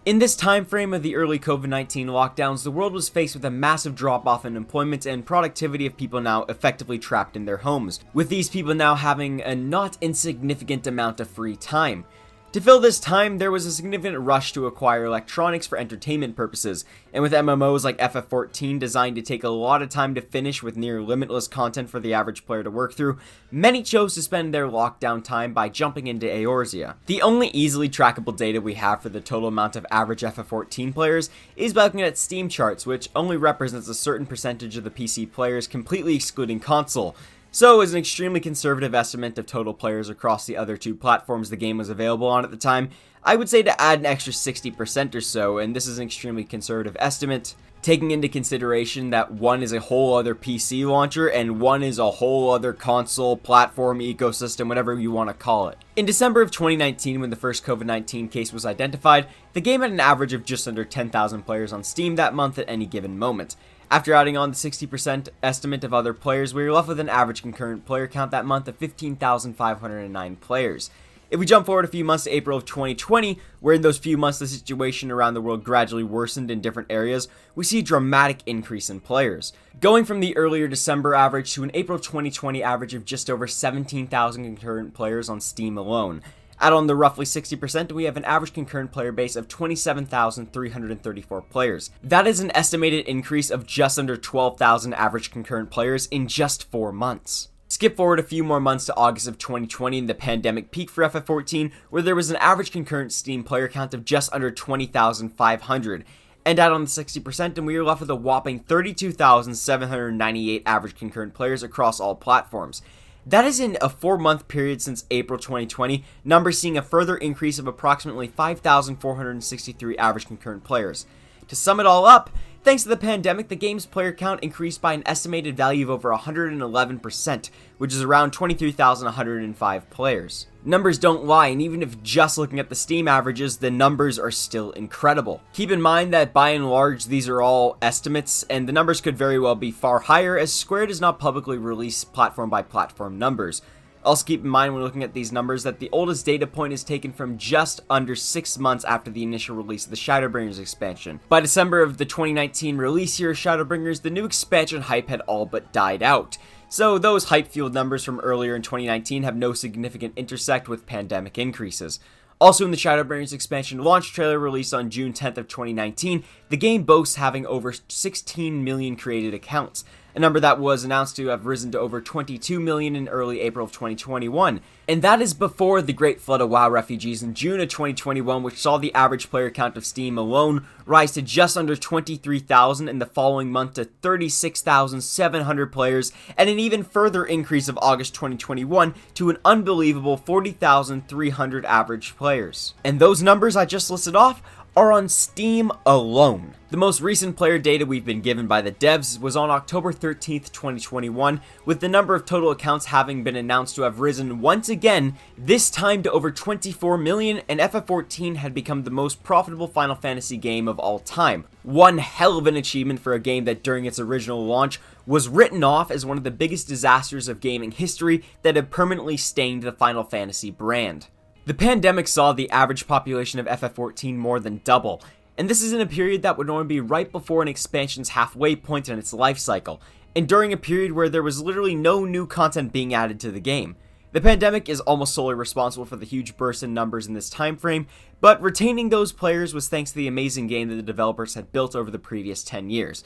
In this time frame of the early COVID-19 lockdowns, the world was faced with a massive drop-off in employment and productivity of people now effectively trapped in their homes, with these people now having a not insignificant amount of free time. To fill this time, there was a significant rush to acquire electronics for entertainment purposes, and with MMOs like FF14 designed to take a lot of time to finish with near limitless content for the average player to work through, many chose to spend their lockdown time by jumping into Eorzea. The only easily trackable data we have for the total amount of average FF14 players is by looking at Steam charts, which only represents a certain percentage of the PC players, completely excluding console. So, as an extremely conservative estimate of total players across the other 2 platforms the game was available on at the time, I would say to add an extra 60% or so, and this is an extremely conservative estimate, taking into consideration that one is a whole other PC launcher and one is a whole other console, platform, ecosystem, whatever you want to call it. In December of 2019, when the first COVID-19 case was identified, the game had an average of just under 10,000 players on Steam that month at any given moment. After adding on the 60% estimate of other players, we were left with an average concurrent player count that month of 15,509 players. If we jump forward a few months to April of 2020, where in those few months the situation around the world gradually worsened in different areas, we see a dramatic increase in players. Going from the earlier December average to an April 2020 average of just over 17,000 concurrent players on Steam alone. Add on the roughly 60%, we have an average concurrent player base of 27,334 players. That is an estimated increase of just under 12,000 average concurrent players in just 4 months. Skip forward a few more months to August of 2020 and the pandemic peak for FF14, where there was an average concurrent Steam player count of just under 20,500. And add on the 60% and we are left with a whopping 32,798 average concurrent players across all platforms. That is in a 4-month period since April 2020, numbers seeing a further increase of approximately 5,463 average concurrent players. To sum it all up, thanks to the pandemic, the game's player count increased by an estimated value of over 111%, which is around 23,105 players. Numbers don't lie, and even if just looking at the Steam averages, the numbers are still incredible. Keep in mind that by and large, these are all estimates, and the numbers could very well be far higher, as Square does not publicly release platform-by-platform numbers. Also keep in mind when looking at these numbers that the oldest data point is taken from just under 6 months after the initial release of the Shadowbringers expansion. By December of the 2019 release year of Shadowbringers, the new expansion hype had all but died out. So those hype-fueled numbers from earlier in 2019 have no significant intersect with pandemic increases. Also in the Shadowbringers expansion launch trailer released on June 10th of 2019, the game boasts having over 16 million created accounts, a number that was announced to have risen to over 22 million in early April of 2021. And that is before the Great Flood of WoW refugees in June of 2021, which saw the average player count of Steam alone rise to just under 23,000 in the following month to 36,700 players, and an even further increase of August 2021 to an unbelievable 40,300 average players. And those numbers I just listed off are on Steam alone. The most recent player data we've been given by the devs was on October 13th, 2021, with the number of total accounts having been announced to have risen once again, this time to over 24 million, and FF14 had become the most profitable Final Fantasy game of all time. One hell of an achievement for a game that during its original launch was written off as one of the biggest disasters of gaming history that had permanently stained the Final Fantasy brand. The pandemic saw the average population of FF14 more than double, and this is in a period that would normally be right before an expansion's halfway point in its life cycle, and during a period where there was literally no new content being added to the game. The pandemic is almost solely responsible for the huge burst in numbers in this time frame, but retaining those players was thanks to the amazing game that the developers had built over the previous 10 years.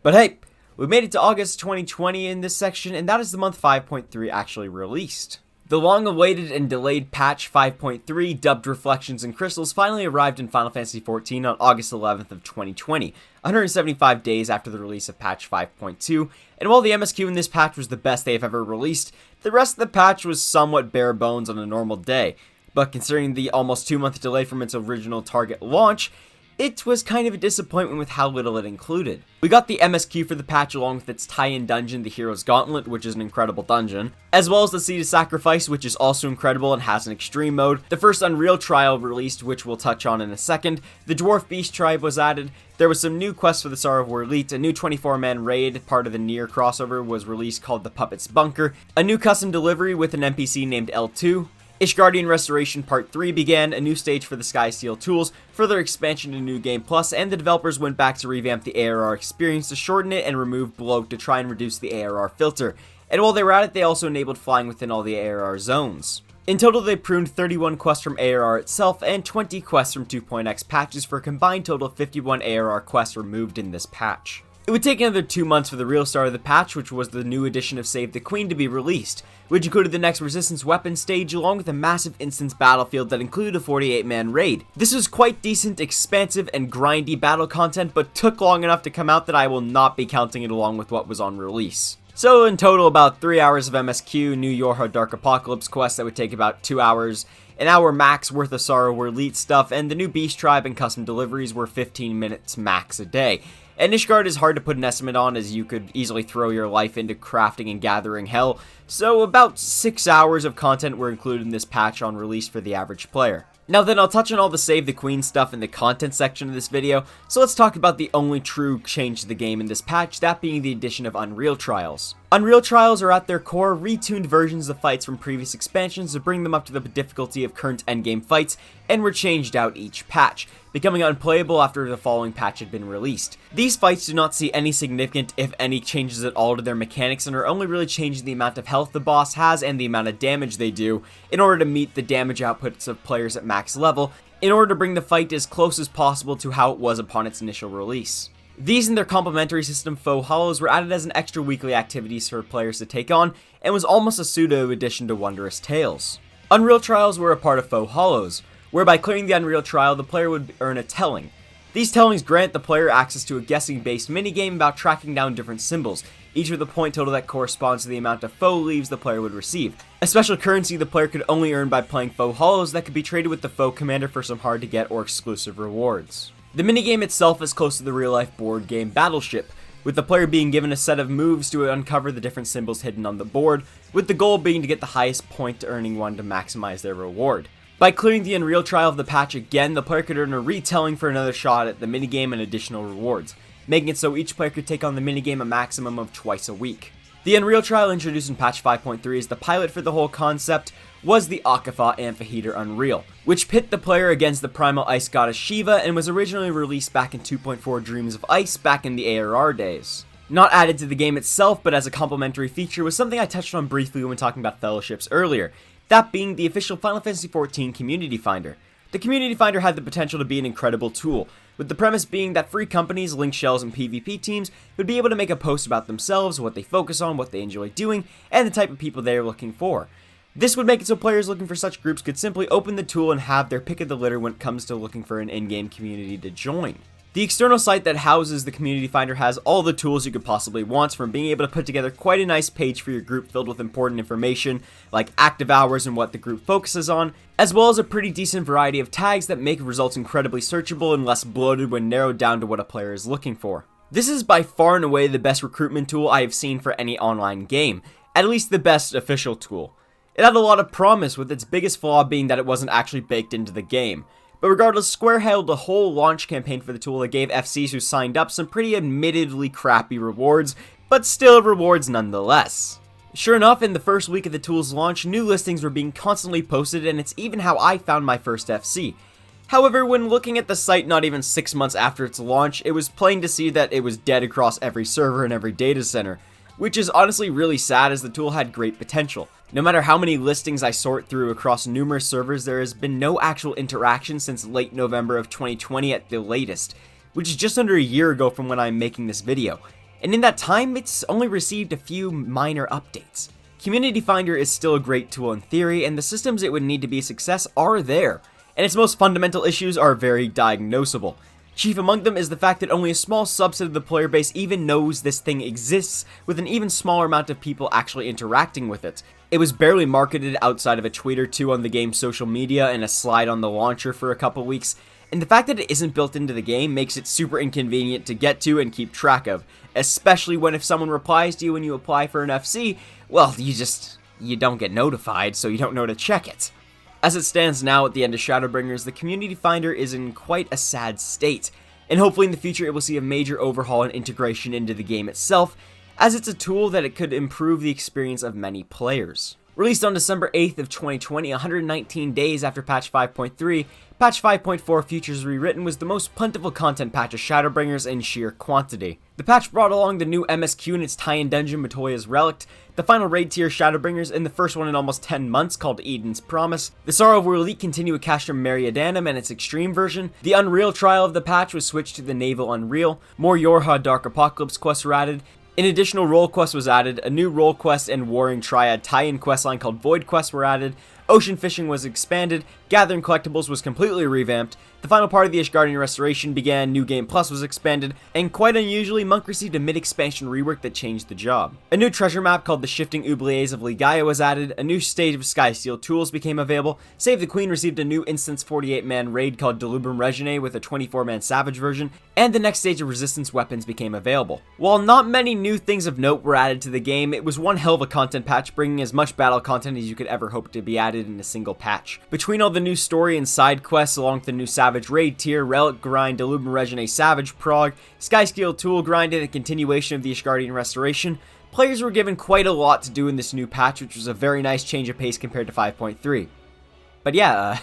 But hey, we made it to August 2020 in this section, and that is the month 5.3 actually released. The long-awaited and delayed patch 5.3, dubbed Reflections and Crystals, finally arrived in Final Fantasy XIV on August 11th of 2020, 175 days after the release of patch 5.2, and while the MSQ in this patch was the best they have ever released, the rest of the patch was somewhat bare bones on a normal day. But considering the almost 2-month delay from its original target launch, it was kind of a disappointment with how little it included. We got the MSQ for the patch along with its tie-in dungeon, the Hero's Gauntlet, which is an incredible dungeon, as well as the Seed of Sacrifice, which is also incredible and has an extreme mode, the first Unreal trial released, which we'll touch on in a second, the Dwarf Beast tribe was added, there was some new quests for the Sorrow of War Elite, a new 24-man raid, part of the Nier crossover, was released called the Puppet's Bunker, a new custom delivery with an NPC named L2, Ishgardian Restoration Part 3 began, a new stage for the Skysteel tools, further expansion to New Game Plus, and the developers went back to revamp the ARR experience to shorten it and remove bloat to try and reduce the ARR filter. And while they were at it, they also enabled flying within all the ARR zones. In total, they pruned 31 quests from ARR itself and 20 quests from 2.x patches for a combined total of 51 ARR quests removed in this patch. It would take another 2 months for the real start of the patch, which was the new edition of Save the Queen, to be released, which included the next Resistance weapon stage along with a massive instance battlefield that included a 48-man raid. This was quite decent, expansive, and grindy battle content, but took long enough to come out that I will not be counting it along with what was on release. So in total, about 3 hours of MSQ, new Yorha Dark Apocalypse quests that would take about 2 hours, an hour max worth of Sorrow War Elite stuff, and the new Beast Tribe and custom deliveries were 15 minutes max a day. and Ishgard is hard to put an estimate on, as you could easily throw your life into crafting and gathering hell, so about 6 hours of content were included in this patch on release for the average player. Now then, I'll touch on all the Save the Queen stuff in the content section of this video, so let's talk about the only true change to the game in this patch, that being the addition of Unreal Trials. Unreal Trials are at their core retuned versions of fights from previous expansions to bring them up to the difficulty of current endgame fights, and were changed out each patch, becoming unplayable after the following patch had been released. These fights do not see any significant, if any, changes at all to their mechanics, and are only really changing the amount of health the boss has and the amount of damage they do in order to meet the damage outputs of players at max level, in order to bring the fight as close as possible to how it was upon its initial release. These and their complementary system Faux Hollows were added as an extra weekly activities for players to take on, and was almost a pseudo addition to Wondrous Tales. Unreal Trials were a part of Faux Hollows, where by clearing the Unreal Trial, the player would earn a telling. These tellings grant the player access to a guessing-based minigame about tracking down different symbols, each with a point total that corresponds to the amount of faux leaves the player would receive. A special currency the player could only earn by playing Faux Hollows that could be traded with the Faux Commander for some hard-to-get or exclusive rewards. The minigame itself is close to the real-life board game Battleship, with the player being given a set of moves to uncover the different symbols hidden on the board, with the goal being to get the highest point-earning one to maximize their reward. By clearing the Unreal Trial of the patch again, the player could earn a retelling for another shot at the minigame and additional rewards, making it so each player could take on the minigame a maximum of twice a week. The Unreal Trial introduced in patch 5.3 as the pilot for the whole concept was the Akafat Amphitheater Unreal, which pit the player against the primal ice goddess Shiva and was originally released back in 2.4 Dreams of Ice back in the ARR days. Not added to the game itself, but as a complementary feature, was something I touched on briefly when talking about Fellowships earlier, that being the official Final Fantasy XIV Community Finder. The Community Finder had the potential to be an incredible tool, with the premise being that free companies, link shells, and PvP teams would be able to make a post about themselves, what they focus on, what they enjoy doing, and the type of people they are looking for. This would make it so players looking for such groups could simply open the tool and have their pick of the litter when it comes to looking for an in-game community to join. The external site that houses the Community Finder has all the tools you could possibly want, from being able to put together quite a nice page for your group filled with important information, like active hours and what the group focuses on, as well as a pretty decent variety of tags that make results incredibly searchable and less bloated when narrowed down to what a player is looking for. This is by far and away the best recruitment tool I have seen for any online game, at least the best official tool. It had a lot of promise, with its biggest flaw being that it wasn't actually baked into the game. But regardless, Square held a whole launch campaign for the tool that gave FCs who signed up some pretty admittedly crappy rewards, but still rewards nonetheless. Sure enough, in the first week of the tool's launch, new listings were being constantly posted, and it's even how I found my first FC. However, when looking at the site not even 6 months after its launch, it was plain to see that it was dead across every server and every data center, which is honestly really sad as the tool had great potential. No matter how many listings I sort through across numerous servers, there has been no actual interaction since late November of 2020 at the latest, which is just under a year ago from when I'm making this video. And in that time, it's only received a few minor updates. Community Finder is still a great tool in theory, and the systems it would need to be a success are there, and its most fundamental issues are very diagnosable. Chief among them is the fact that only a small subset of the player base even knows this thing exists, with an even smaller amount of people actually interacting with it. It was barely marketed outside of a tweet or two on the game's social media and a slide on the launcher for a couple weeks, and the fact that it isn't built into the game makes it super inconvenient to get to and keep track of, especially when if someone replies to you when you apply for an FC, well, you don't get notified, so you don't know to check it. As it stands now at the end of Shadowbringers, the Community Finder is in quite a sad state, and hopefully in the future it will see a major overhaul and integration into the game itself, as it's a tool that it could improve the experience of many players. Released on December 8th of 2020, 119 days after patch 5.3, patch 5.4 Futures Rewritten was the most plentiful content patch of Shadowbringers in sheer quantity. The patch brought along the new MSQ in its tie-in dungeon Matoya's Relic, the final raid tier Shadowbringers, and the first one in almost 10 months called Eden's Promise. The Sorrow of Elite continued cast from Meriadanum and its extreme version. The Unreal Trial of the patch was switched to the Naval Unreal. More Yorha Dark Apocalypse quests were added. An additional role quest was added, a new role quest and Warring Triad tie-in questline called Void Quest were added, ocean fishing was expanded, Gathering collectibles was completely revamped, the final part of the Ishgardian Restoration began, New Game Plus was expanded, and quite unusually, Monk received a mid-expansion rework that changed the job. A new treasure map called the Shifting Oubliettes of Ligaia was added, a new stage of Skysteel tools became available, Save the Queen received a new instance 48-man raid called Delubrum Regine with a 24-man Savage version, and the next stage of Resistance weapons became available. While not many new things of note were added to the game, it was one hell of a content patch, bringing as much battle content as you could ever hope to be added in a single patch. Between all the new story and side quests, along with the new Savage raid tier, Relic grind, Delubrum Regine Savage prog, Skysteel tool grind, and a continuation of the Ishgardian Restoration, players were given quite a lot to do in this new patch, which was a very nice change of pace compared to 5.3. But yeah,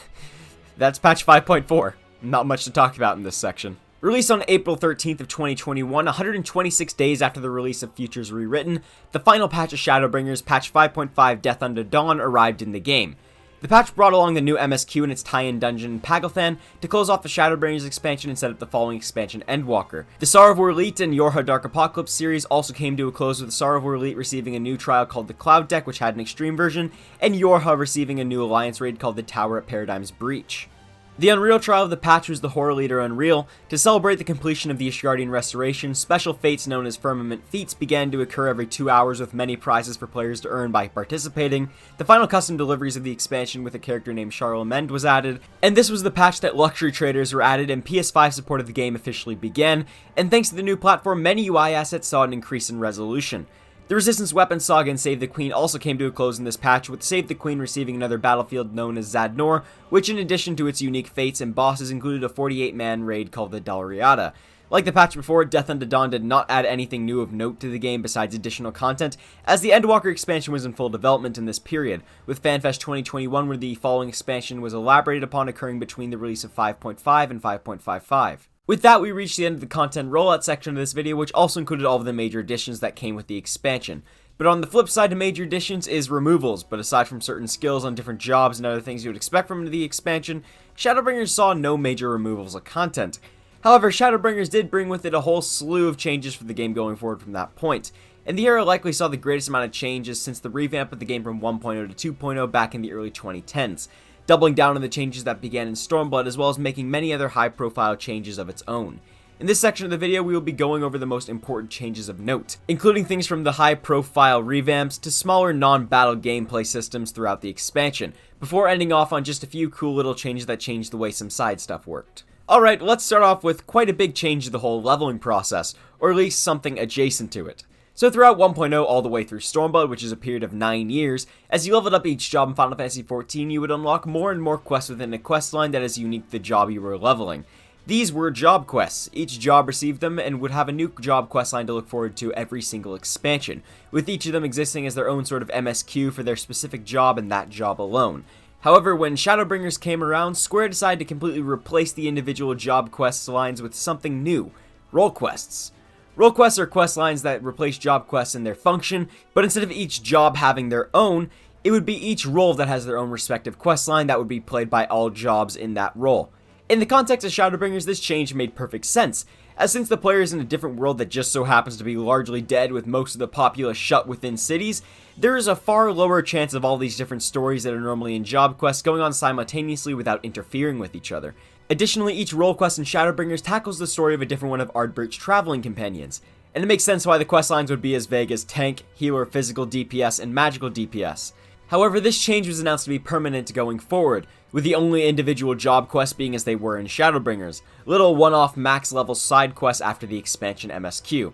that's patch 5.4. Not much to talk about in this section. Released on April 13th of 2021, 126 days after the release of Futures Rewritten, the final patch of Shadowbringers, patch 5.5 Death Unto Dawn, arrived in the game. The patch brought along the new MSQ and its tie-in dungeon Pagelthan to close off the Shadowbringers expansion and set up the following expansion Endwalker. The Sarivor Elite and Yorha Dark Apocalypse series also came to a close, with the Sarivor Elite receiving a new trial called the Cloud Deck, which had an extreme version, and Yorha receiving a new alliance raid called the Tower at Paradigm's Breach. The Unreal trial of the patch was the Horror Leader Unreal. To celebrate the completion of the Ishgardian Restoration, special fates known as Firmament Feats began to occur every 2 hours, with many prizes for players to earn by participating. The final custom deliveries of the expansion with a character named Charlemagne was added, and this was the patch that luxury traders were added and PS5 support of the game officially began, and thanks to the new platform, many UI assets saw an increase in resolution. The Resistance Weapons Saga and Save the Queen also came to a close in this patch, with Save the Queen receiving another battlefield known as Zadnor, which in addition to its unique fates and bosses included a 48-man raid called the Dalriada. Like the patch before, Death Unto Dawn did not add anything new of note to the game besides additional content, as the Endwalker expansion was in full development in this period, with FanFest 2021 where the following expansion was elaborated upon occurring between the release of 5.5 and 5.55. With that, we reached the end of the content rollout section of this video, which also included all of the major additions that came with the expansion. But on the flip side to major additions is removals, but aside from certain skills on different jobs and other things you would expect from the expansion, Shadowbringers saw no major removals of content. However, Shadowbringers did bring with it a whole slew of changes for the game going forward from that point, and the era likely saw the greatest amount of changes since the revamp of the game from 1.0 to 2.0 back in the early 2010s. Doubling down on the changes that began in Stormblood, as well as making many other high-profile changes of its own. In this section of the video, we will be going over the most important changes of note, including things from the high-profile revamps to smaller non-battle gameplay systems throughout the expansion, before ending off on just a few cool little changes that changed the way some side stuff worked. Alright, let's start off with quite a big change to the whole leveling process, or at least something adjacent to it. So throughout 1.0 all the way through Stormblood, which is a period of 9 years, as you leveled up each job in Final Fantasy XIV, you would unlock more and more quests within a quest line that is unique to the job you were leveling. These were job quests. Each job received them and would have a new job quest line to look forward to every single expansion, with each of them existing as their own sort of MSQ for their specific job and that job alone. However, when Shadowbringers came around, Square decided to completely replace the individual job quest lines with something new: role quests. Role quests are quest lines that replace job quests in their function, but instead of each job having their own, it would be each role that has their own respective quest line that would be played by all jobs in that role. In the context of Shadowbringers, this change made perfect sense, as since the player is in a different world that just so happens to be largely dead with most of the populace shut within cities, there is a far lower chance of all these different stories that are normally in job quests going on simultaneously without interfering with each other. Additionally, each role quest in Shadowbringers tackles the story of a different one of Ardbert's traveling companions, and it makes sense why the quest lines would be as vague as tank, healer, physical DPS, and magical DPS. However, this change was announced to be permanent going forward, with the only individual job quests being as they were in Shadowbringers, little one-off max level side quests after the expansion MSQ.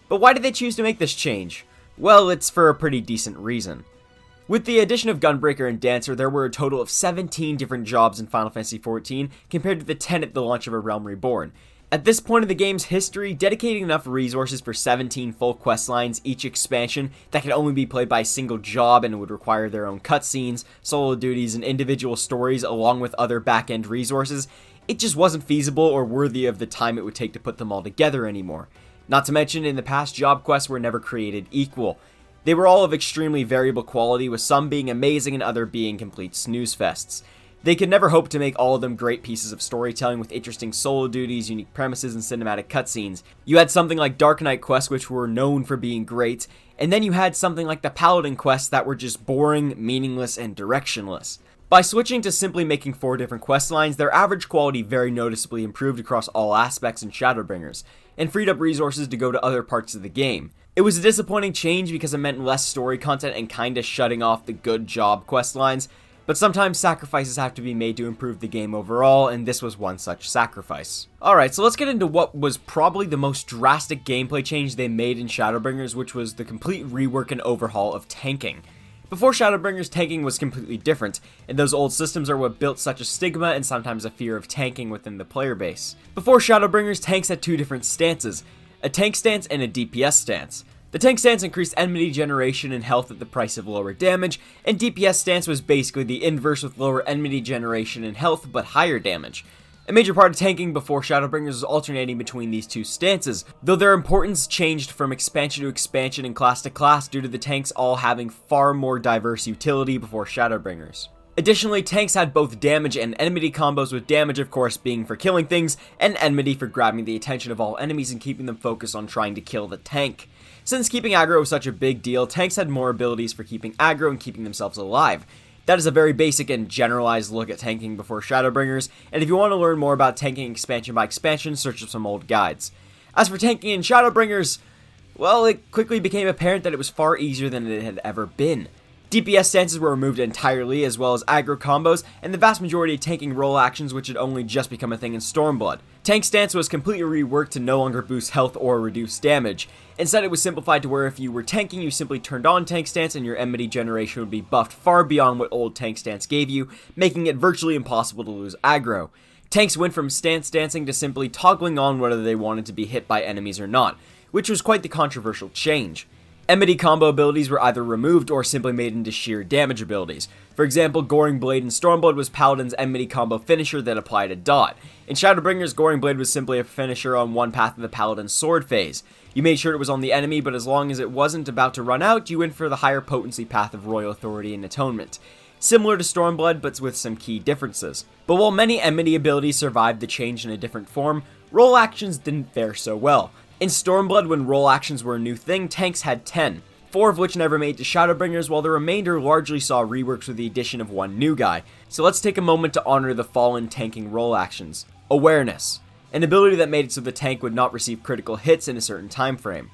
But why did they choose to make this change? Well, it's for a pretty decent reason. With the addition of Gunbreaker and Dancer, there were a total of 17 different jobs in Final Fantasy XIV, compared to the 10 at the launch of A Realm Reborn. At this point in the game's history, dedicating enough resources for 17 full quest lines each expansion that could only be played by a single job and would require their own cutscenes, solo duties, and individual stories along with other back-end resources, it just wasn't feasible or worthy of the time it would take to put them all together anymore. Not to mention, in the past, job quests were never created equal. They were all of extremely variable quality, with some being amazing and other being complete snooze fests. They could never hope to make all of them great pieces of storytelling with interesting solo duties, unique premises, and cinematic cutscenes. You had something like Dark Knight quests, which were known for being great, and then you had something like the Paladin quests that were just boring, meaningless, and directionless. By switching to simply making 4 different quest lines, their average quality very noticeably improved across all aspects in Shadowbringers, and freed up resources to go to other parts of the game. It was a disappointing change because it meant less story content and kinda shutting off the good job quest lines, but sometimes sacrifices have to be made to improve the game overall, and this was one such sacrifice. Alright, so let's get into what was probably the most drastic gameplay change they made in Shadowbringers, which was the complete rework and overhaul of tanking. Before Shadowbringers, tanking was completely different, and those old systems are what built such a stigma and sometimes a fear of tanking within the player base. Before Shadowbringers, tanks had 2 different stances, a tank stance and a DPS stance. The tank stance increased enmity generation and health at the price of lower damage, and DPS stance was basically the inverse with lower enmity generation and health but higher damage. A major part of tanking before Shadowbringers was alternating between these 2 stances, though their importance changed from expansion to expansion and class to class due to the tanks all having far more diverse utility before Shadowbringers. Additionally, tanks had both damage and enmity combos, with damage of course being for killing things, and enmity for grabbing the attention of all enemies and keeping them focused on trying to kill the tank. Since keeping aggro was such a big deal, tanks had more abilities for keeping aggro and keeping themselves alive. That is a very basic and generalized look at tanking before Shadowbringers, and if you want to learn more about tanking expansion by expansion, search up some old guides. As for tanking in Shadowbringers, well, it quickly became apparent that it was far easier than it had ever been. DPS stances were removed entirely, as well as aggro combos, and the vast majority of tanking role actions, which had only just become a thing in Stormblood. Tank stance was completely reworked to no longer boost health or reduce damage. Instead, it was simplified to where if you were tanking, you simply turned on tank stance and your enmity generation would be buffed far beyond what old tank stance gave you, making it virtually impossible to lose aggro. Tanks went from stance dancing to simply toggling on whether they wanted to be hit by enemies or not, which was quite the controversial change. Enmity combo abilities were either removed or simply made into sheer damage abilities. For example, Goring Blade in Stormblood was Paladin's enmity combo finisher that applied a dot. In Shadowbringers, Goring Blade was simply a finisher on one path of the Paladin's sword phase. You made sure it was on the enemy, but as long as it wasn't about to run out, you went for the higher potency path of Royal Authority and Atonement. Similar to Stormblood, but with some key differences. But while many enmity abilities survived the change in a different form, role actions didn't fare so well. In Stormblood, when role actions were a new thing, tanks had 10, 4 of which never made to Shadowbringers, while the remainder largely saw reworks with the addition of one new guy. So let's take a moment to honor the fallen tanking role actions. Awareness, an ability that made it so the tank would not receive critical hits in a certain time frame.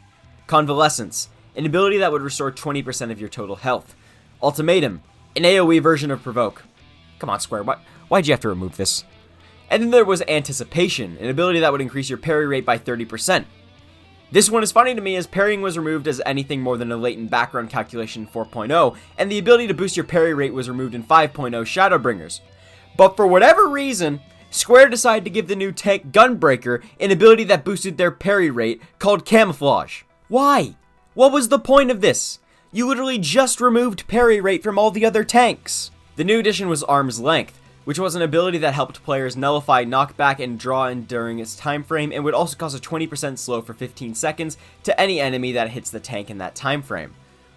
Convalescence, an ability that would restore 20% of your total health. Ultimatum, an AoE version of Provoke. Come on, Square, why'd you have to remove this? And then there was Anticipation, an ability that would increase your parry rate by 30%. This one is funny to me as parrying was removed as anything more than a latent background calculation in 4.0, and the ability to boost your parry rate was removed in 5.0 Shadowbringers. But for whatever reason, Square decided to give the new tank Gunbreaker an ability that boosted their parry rate called Camouflage. Why? What was the point of this? You literally just removed parry rate from all the other tanks. The new addition was Arm's Length, which was an ability that helped players nullify knockback and draw in during its time frame, and would also cause a 20% slow for 15 seconds to any enemy that hits the tank in that time frame.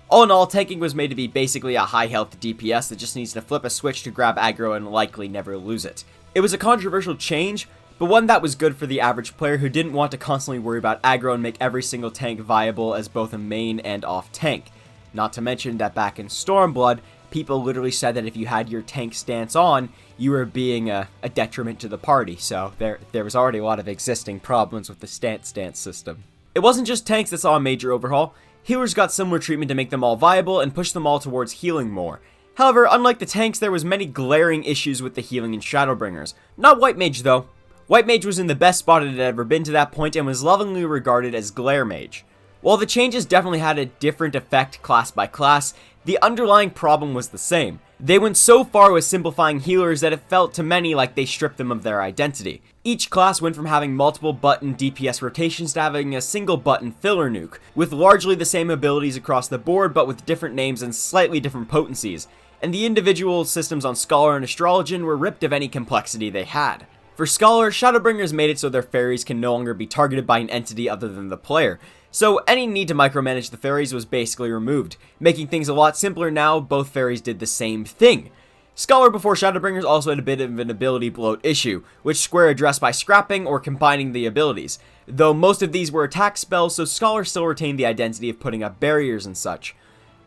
All in all, tanking was made to be basically a high health DPS that just needs to flip a switch to grab aggro and likely never lose it. It was a controversial change, but one that was good for the average player who didn't want to constantly worry about aggro and make every single tank viable as both a main and off tank. Not to mention that back in Stormblood, people literally said that if you had your tank stance on, you were being a detriment to the party, so there was already a lot of existing problems with the stance system. It wasn't just tanks that saw a major overhaul. Healers got similar treatment to make them all viable and push them all towards healing more. However, unlike the tanks, there was many glaring issues with the healing in Shadowbringers. Not White Mage though. White Mage was in the best spot it had ever been to that point and was lovingly regarded as Glare Mage. While the changes definitely had a different effect class by class, the underlying problem was the same. They went so far with simplifying healers that it felt to many like they stripped them of their identity. Each class went from having multiple button DPS rotations to having a single button filler nuke, with largely the same abilities across the board but with different names and slightly different potencies, and the individual systems on Scholar and Astrologian were ripped of any complexity they had. For Scholar, Shadowbringers made it so their fairies can no longer be targeted by an entity other than the player, so any need to micromanage the fairies was basically removed, making things a lot simpler now. Both fairies did the same thing. Scholar before Shadowbringers also had a bit of an ability bloat issue, which Square addressed by scrapping or combining the abilities, though most of these were attack spells, so Scholar still retained the identity of putting up barriers and such.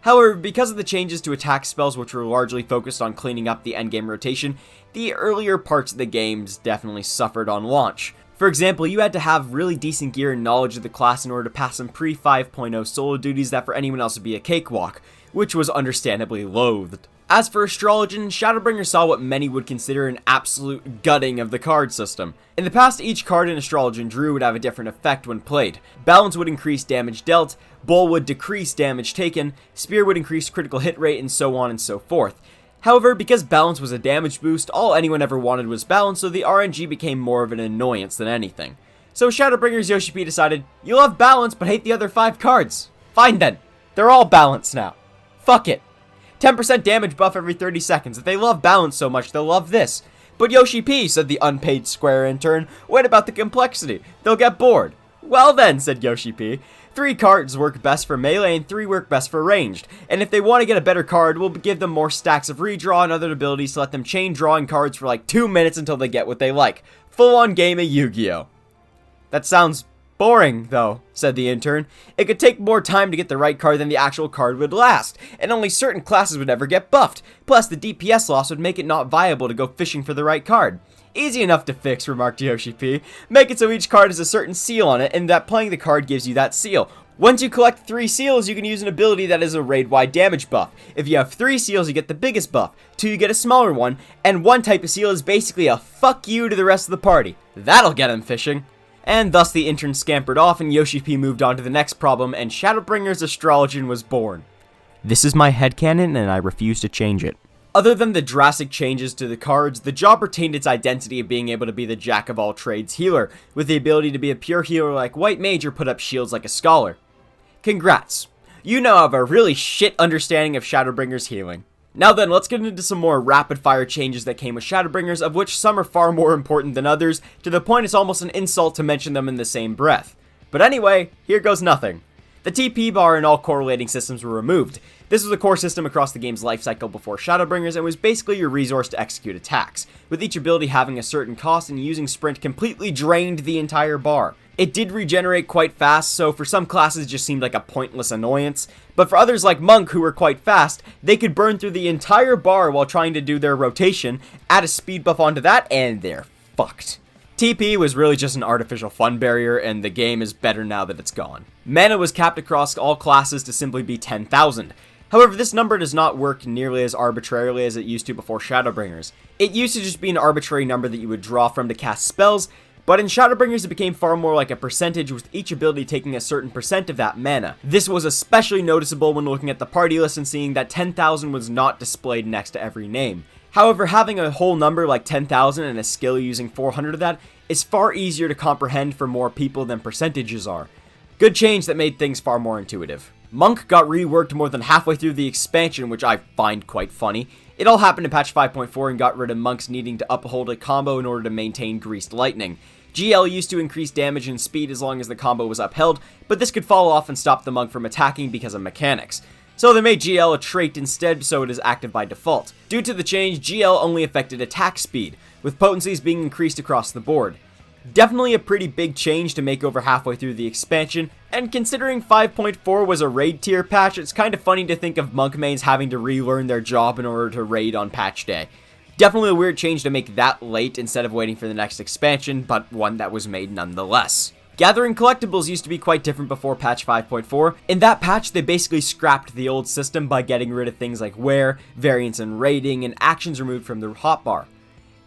However, because of the changes to attack spells which were largely focused on cleaning up the endgame rotation, the earlier parts of the games definitely suffered on launch. For example, you had to have really decent gear and knowledge of the class in order to pass some pre-5.0 solo duties that for anyone else would be a cakewalk, which was understandably loathed. As for Astrologian, Shadowbringers saw what many would consider an absolute gutting of the card system. In the past, each card in Astrologian Druid would have a different effect when played. Balance would increase damage dealt, Bowl would decrease damage taken, Spear would increase critical hit rate, and so on and so forth. However, because Balance was a damage boost, all anyone ever wanted was Balance, so the RNG became more of an annoyance than anything. So Shadowbringers Yoshi P decided, you love Balance but hate the other 5 cards. Fine then, they're all Balance now. Fuck it. 10% damage buff every 30 seconds. If they love Balance so much, they'll love this. But Yoshi P, said the unpaid Square intern, what about the complexity? They'll get bored. Well then, said Yoshi P, 3 cards work best for melee and 3 work best for ranged. And if they want to get a better card, we'll give them more stacks of redraw and other abilities to let them chain drawing cards for like 2 minutes until they get what they like. Full on game of Yu-Gi-Oh! That sounds boring, though, said the intern. It could take more time to get the right card than the actual card would last, and only certain classes would ever get buffed. Plus, the DPS loss would make it not viable to go fishing for the right card. Easy enough to fix, remarked Yoshi P. Make it so each card has a certain seal on it, and that playing the card gives you that seal. Once you collect 3 seals, you can use an ability that is a raid-wide damage buff. If you have 3 seals, you get the biggest buff, 2 you get a smaller one, and 1 type of seal is basically a fuck you to the rest of the party. That'll get him fishing. And thus the intern scampered off and Yoshi P moved on to the next problem and Shadowbringers Astrologian was born. This is my headcanon and I refuse to change it. Other than the drastic changes to the cards, the job retained its identity of being able to be the jack-of-all-trades healer, with the ability to be a pure healer like White Mage or put up shields like a Scholar. Congrats! You now have a really shit understanding of Shadowbringers healing. Now then, let's get into some more rapid-fire changes that came with Shadowbringers, of which some are far more important than others, to the point it's almost an insult to mention them in the same breath. But anyway, here goes nothing. The TP bar and all correlating systems were removed. This was a core system across the game's lifecycle before Shadowbringers and was basically your resource to execute attacks, with each ability having a certain cost and using Sprint completely drained the entire bar. It did regenerate quite fast, so for some classes it just seemed like a pointless annoyance, but for others like Monk who were quite fast, they could burn through the entire bar while trying to do their rotation, add a speed buff onto that, and they're fucked. TP was really just an artificial fun barrier, and the game is better now that it's gone. Mana was capped across all classes to simply be 10,000. However, this number does not work nearly as arbitrarily as it used to before Shadowbringers. It used to just be an arbitrary number that you would draw from to cast spells, but in Shadowbringers it became far more like a percentage, with each ability taking a certain percent of that mana. This was especially noticeable when looking at the party list and seeing that 10,000 was not displayed next to every name. However, having a whole number like 10,000 and a skill using 400 of that is far easier to comprehend for more people than percentages are. Good change that made things far more intuitive. Monk got reworked more than halfway through the expansion, which I find quite funny. It all happened in patch 5.4 and got rid of Monks needing to uphold a combo in order to maintain Greased Lightning. GL used to increase damage and speed as long as the combo was upheld, but this could fall off and stop the Monk from attacking because of mechanics. So they made GL a trait instead, so it is active by default. Due to the change, GL only affected attack speed, with potencies being increased across the board. Definitely a pretty big change to make over halfway through the expansion, and considering 5.4 was a raid tier patch, it's kind of funny to think of Monk mains having to relearn their job in order to raid on patch day. Definitely a weird change to make that late instead of waiting for the next expansion, but one that was made nonetheless. Gathering collectibles used to be quite different before patch 5.4. In that patch, they basically scrapped the old system by getting rid of things like wear, variance in raiding, and actions removed from the hotbar.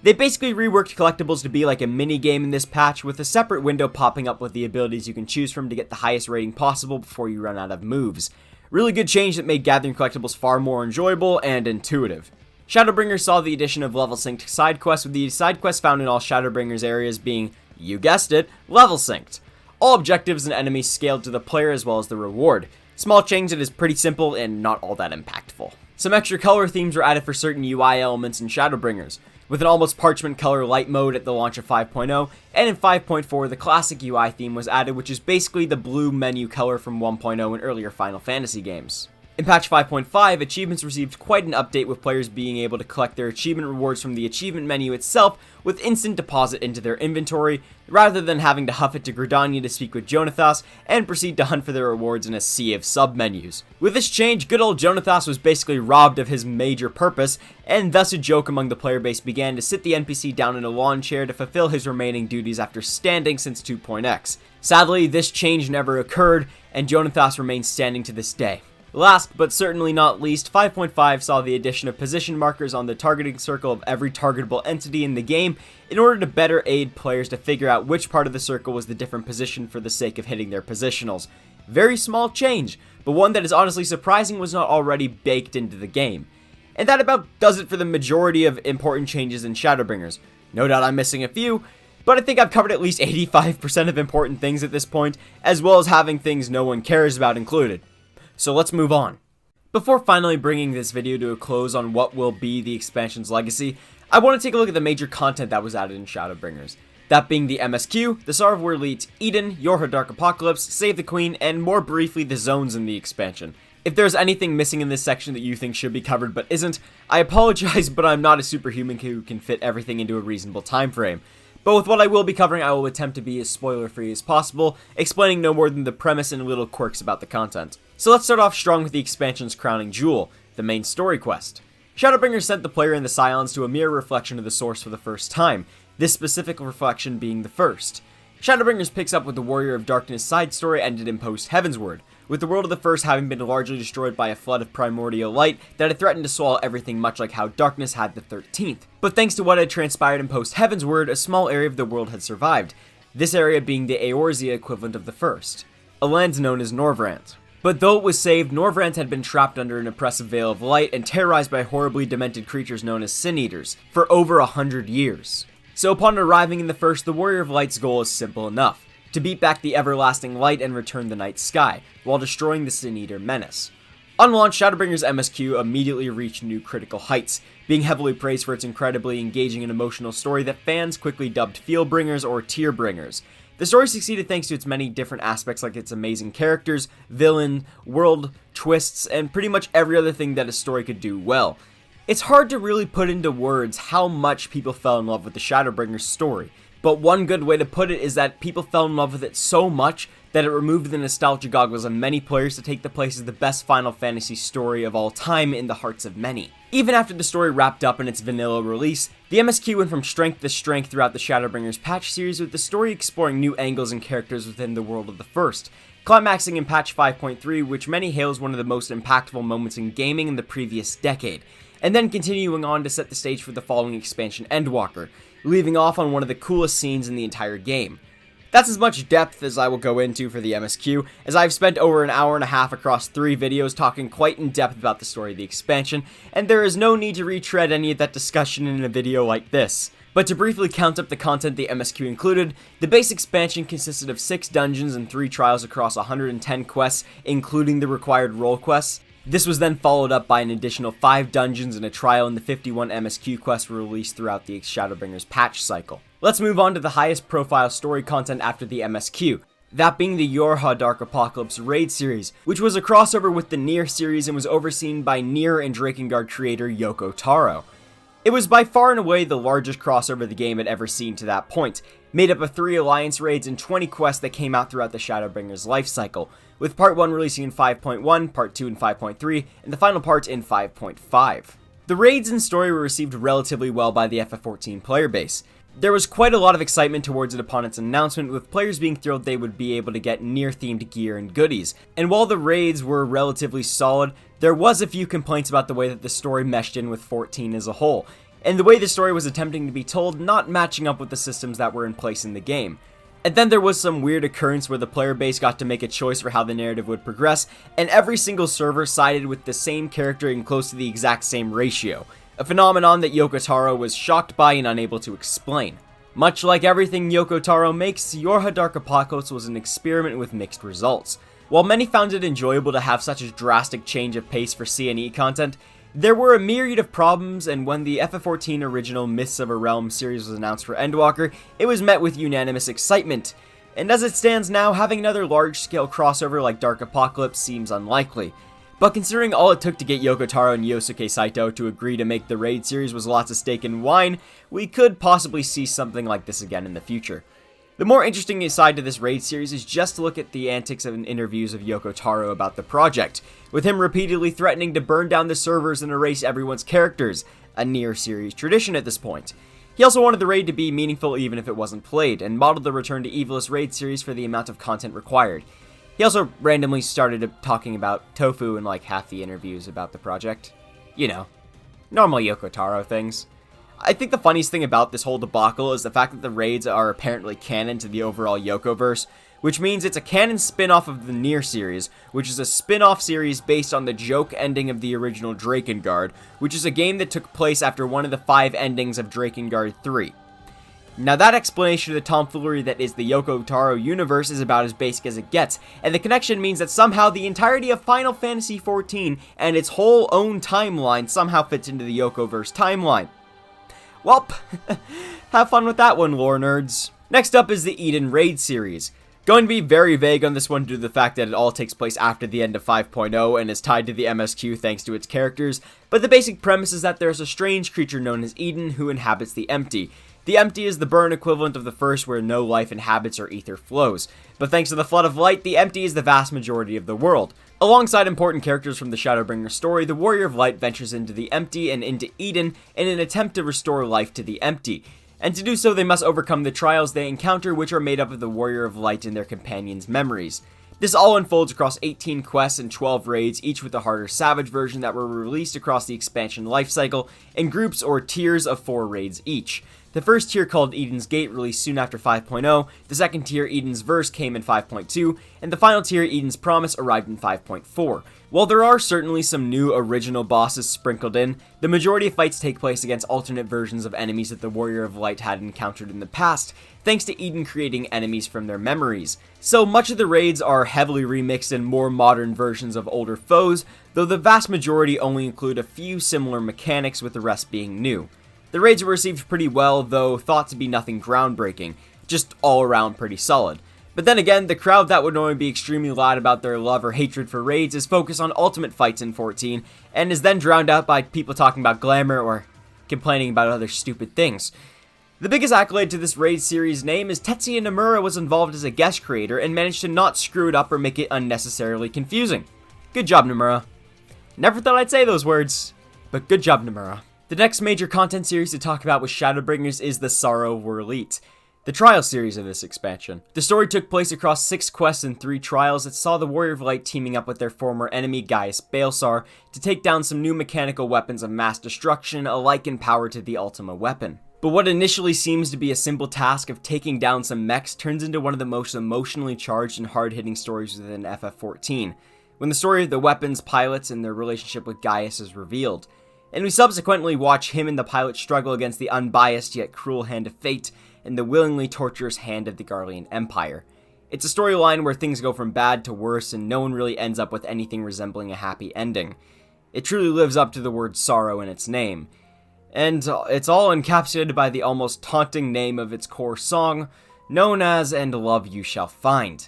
They basically reworked collectibles to be like a mini game in this patch, with a separate window popping up with the abilities you can choose from to get the highest rating possible before you run out of moves. Really good change that made gathering collectibles far more enjoyable and intuitive. Shadowbringers saw the addition of level synced side quests, with the side quests found in all Shadowbringers areas being, you guessed it, level synced. All objectives and enemies scaled to the player as well as the reward. Small change that is pretty simple and not all that impactful. Some extra color themes were added for certain UI elements in Shadowbringers, with an almost parchment color light mode at the launch of 5.0, and in 5.4 the classic UI theme was added, which is basically the blue menu color from 1.0 and earlier Final Fantasy games. In patch 5.5, achievements received quite an update, with players being able to collect their achievement rewards from the achievement menu itself with instant deposit into their inventory, rather than having to huff it to Gridania to speak with Jonathas and proceed to hunt for their rewards in a sea of sub-menus. With this change, good old Jonathas was basically robbed of his major purpose, and thus a joke among the player base began to sit the NPC down in a lawn chair to fulfill his remaining duties after standing since 2.x. Sadly, this change never occurred, and Jonathas remains standing to this day. Last, but certainly not least, 5.5 saw the addition of position markers on the targeting circle of every targetable entity in the game in order to better aid players to figure out which part of the circle was the different position for the sake of hitting their positionals. Very small change, but one that is honestly surprising was not already baked into the game. And that about does it for the majority of important changes in Shadowbringers. No doubt I'm missing a few, but I think I've covered at least 85% of important things at this point, as well as having things no one cares about included. So let's move on. Before finally bringing this video to a close on what will be the expansion's legacy, I want to take a look at the major content that was added in Shadowbringers. That being the MSQ, the Tsar of War Elite, Eden, Yorha Dark Apocalypse, Save the Queen, and more briefly the zones in the expansion. If there's anything missing in this section that you think should be covered but isn't, I apologize, but I'm not a superhuman who can fit everything into a reasonable time frame. But with what I will be covering, I will attempt to be as spoiler-free as possible, explaining no more than the premise and little quirks about the content. So let's start off strong with the expansion's crowning jewel, the main story quest. Shadowbringers sent the player and the Scions to a mirror reflection of the source for the first time, this specific reflection being the first. Shadowbringers picks up with the Warrior of Darkness side story ended in post-Heavensward, with the world of the first having been largely destroyed by a flood of primordial light that had threatened to swallow everything, much like how Darkness had the 13th. But thanks to what had transpired in post-Heavensward, a small area of the world had survived, this area being the Eorzea equivalent of the first, a land known as Norvrandt. But though it was saved, Norvrandt had been trapped under an oppressive veil of light and terrorized by horribly demented creatures known as Sin Eaters for over 100 years. So upon arriving in the first, the Warrior of Light's goal is simple enough: to beat back the everlasting light and return the night sky, while destroying the Sin Eater menace. On launch, Shadowbringers MSQ immediately reached new critical heights, being heavily praised for its incredibly engaging and emotional story that fans quickly dubbed Feelbringers or Tearbringers. The story succeeded thanks to its many different aspects, like its amazing characters, villain, world, twists, and pretty much every other thing that a story could do well. It's hard to really put into words how much people fell in love with the Shadowbringers story, but one good way to put it is that people fell in love with it so much that it removed the nostalgia goggles of many players to take the place as the best Final Fantasy story of all time in the hearts of many. Even after the story wrapped up in its vanilla release, the MSQ went from strength to strength throughout the Shadowbringers patch series, with the story exploring new angles and characters within the world of the first, climaxing in patch 5.3, which many hail as one of the most impactful moments in gaming in the previous decade, and then continuing on to set the stage for the following expansion, Endwalker, leaving off on one of the coolest scenes in the entire game. That's as much depth as I will go into for the MSQ, as I've spent over an hour and a half across 3 videos talking quite in depth about the story of the expansion, and there is no need to retread any of that discussion in a video like this. But to briefly count up the content the MSQ included, the base expansion consisted of 6 dungeons and 3 trials across 110 quests, including the required role quests. This was then followed up by an additional 5 dungeons and a trial, and the 51 MSQ quests were released throughout the Shadowbringers patch cycle. Let's move on to the highest profile story content after the MSQ, that being the Yorha Dark Apocalypse raid series, which was a crossover with the Nier series and was overseen by Nier and Drakengard creator Yoko Taro. It was by far and away the largest crossover the game had ever seen to that point, made up of 3 Alliance raids and 20 quests that came out throughout the Shadowbringers life cycle, with Part 1 releasing in 5.1, Part 2 in 5.3, and the final part in 5.5. The raids and story were received relatively well by the FF14 player base. There was quite a lot of excitement towards it upon its announcement, with players being thrilled they would be able to get Nier-themed gear and goodies. And while the raids were relatively solid, there was a few complaints about the way that the story meshed in with 14 as a whole, and the way the story was attempting to be told not matching up with the systems that were in place in the game. And then there was some weird occurrence where the player base got to make a choice for how the narrative would progress, and every single server sided with the same character in close to the exact same ratio, a phenomenon that Yoko Taro was shocked by and unable to explain. Much like everything Yoko Taro makes, Yorha Dark Apocalypse was an experiment with mixed results. While many found it enjoyable to have such a drastic change of pace for CNE content, there were a myriad of problems, and when the FF14 original Myths of a Realm series was announced for Endwalker, it was met with unanimous excitement. And as it stands now, having another large-scale crossover like Dark Apocalypse seems unlikely. But considering all it took to get Yoko Taro and Yosuke Saito to agree to make the Raid series was lots of steak and wine, we could possibly see something like this again in the future. The more interesting side to this Raid series is just to look at the antics and interviews of Yoko Taro about the project, with him repeatedly threatening to burn down the servers and erase everyone's characters, a near series tradition at this point. He also wanted the raid to be meaningful even if it wasn't played, and modeled the Return to Evilus Raid series for the amount of content required. He also randomly started talking about tofu in like half the interviews about the project. You know, normal Yoko Taro things. I think the funniest thing about this whole debacle is the fact that the raids are apparently canon to the overall Yokoverse, which means it's a canon spin-off of the Nier series, which is a spin-off series based on the joke ending of the original Drakengard, which is a game that took place after one of the 5 endings of Drakengard 3. Now that explanation of the tomfoolery that is the Yoko Taro universe is about as basic as it gets, and the connection means that somehow the entirety of Final Fantasy XIV and its whole own timeline somehow fits into the Yokoverse timeline. Welp, have fun with that one, lore nerds. Next up is the Eden Raid series. Going to be very vague on this one due to the fact that it all takes place after the end of 5.0 and is tied to the MSQ thanks to its characters, but the basic premise is that there's a strange creature known as Eden who inhabits the Empty. The Empty is the burn equivalent of the First where no life inhabits or ether flows, but thanks to the Flood of Light, the Empty is the vast majority of the world. Alongside important characters from the Shadowbringer story, the Warrior of Light ventures into the Empty and into Eden in an attempt to restore life to the Empty. And to do so, they must overcome the trials they encounter, which are made up of the Warrior of Light and their companions' memories. This all unfolds across 18 quests and 12 raids, each with a harder Savage version that were released across the expansion lifecycle in groups or tiers of 4 raids each. The first tier, called Eden's Gate, released soon after 5.0, the second tier, Eden's Verse, came in 5.2, and the final tier, Eden's Promise, arrived in 5.4. While there are certainly some new original bosses sprinkled in, the majority of fights take place against alternate versions of enemies that the Warrior of Light had encountered in the past, thanks to Eden creating enemies from their memories. So much of the raids are heavily remixed and more modern versions of older foes, though the vast majority only include a few similar mechanics, with the rest being new. The raids were received pretty well, though thought to be nothing groundbreaking, just all around pretty solid. But then again, the crowd that would normally be extremely loud about their love or hatred for raids is focused on ultimate fights in 14, and is then drowned out by people talking about glamour or complaining about other stupid things. The biggest accolade to this raid series name is Tetsuya Nomura was involved as a guest creator and managed to not screw it up or make it unnecessarily confusing. Good job, Nomura. Never thought I'd say those words, but good job, Nomura. The next major content series to talk about with Shadowbringers is the Sorrow Wurlite, the trial series of this expansion. The story took place across 6 quests and 3 trials that saw the Warrior of Light teaming up with their former enemy Gaius Balsar to take down some new mechanical weapons of mass destruction, alike in power to the Ultima weapon. But what initially seems to be a simple task of taking down some mechs turns into one of the most emotionally charged and hard-hitting stories within FF14, when the story of the weapons, pilots, and their relationship with Gaius is revealed. And we subsequently watch him and the pilot struggle against the unbiased yet cruel hand of fate and the willingly torturous hand of the Garlean Empire. It's a storyline where things go from bad to worse and no one really ends up with anything resembling a happy ending. It truly lives up to the word sorrow in its name. And it's all encapsulated by the almost taunting name of its core song, known as And Love You Shall Find.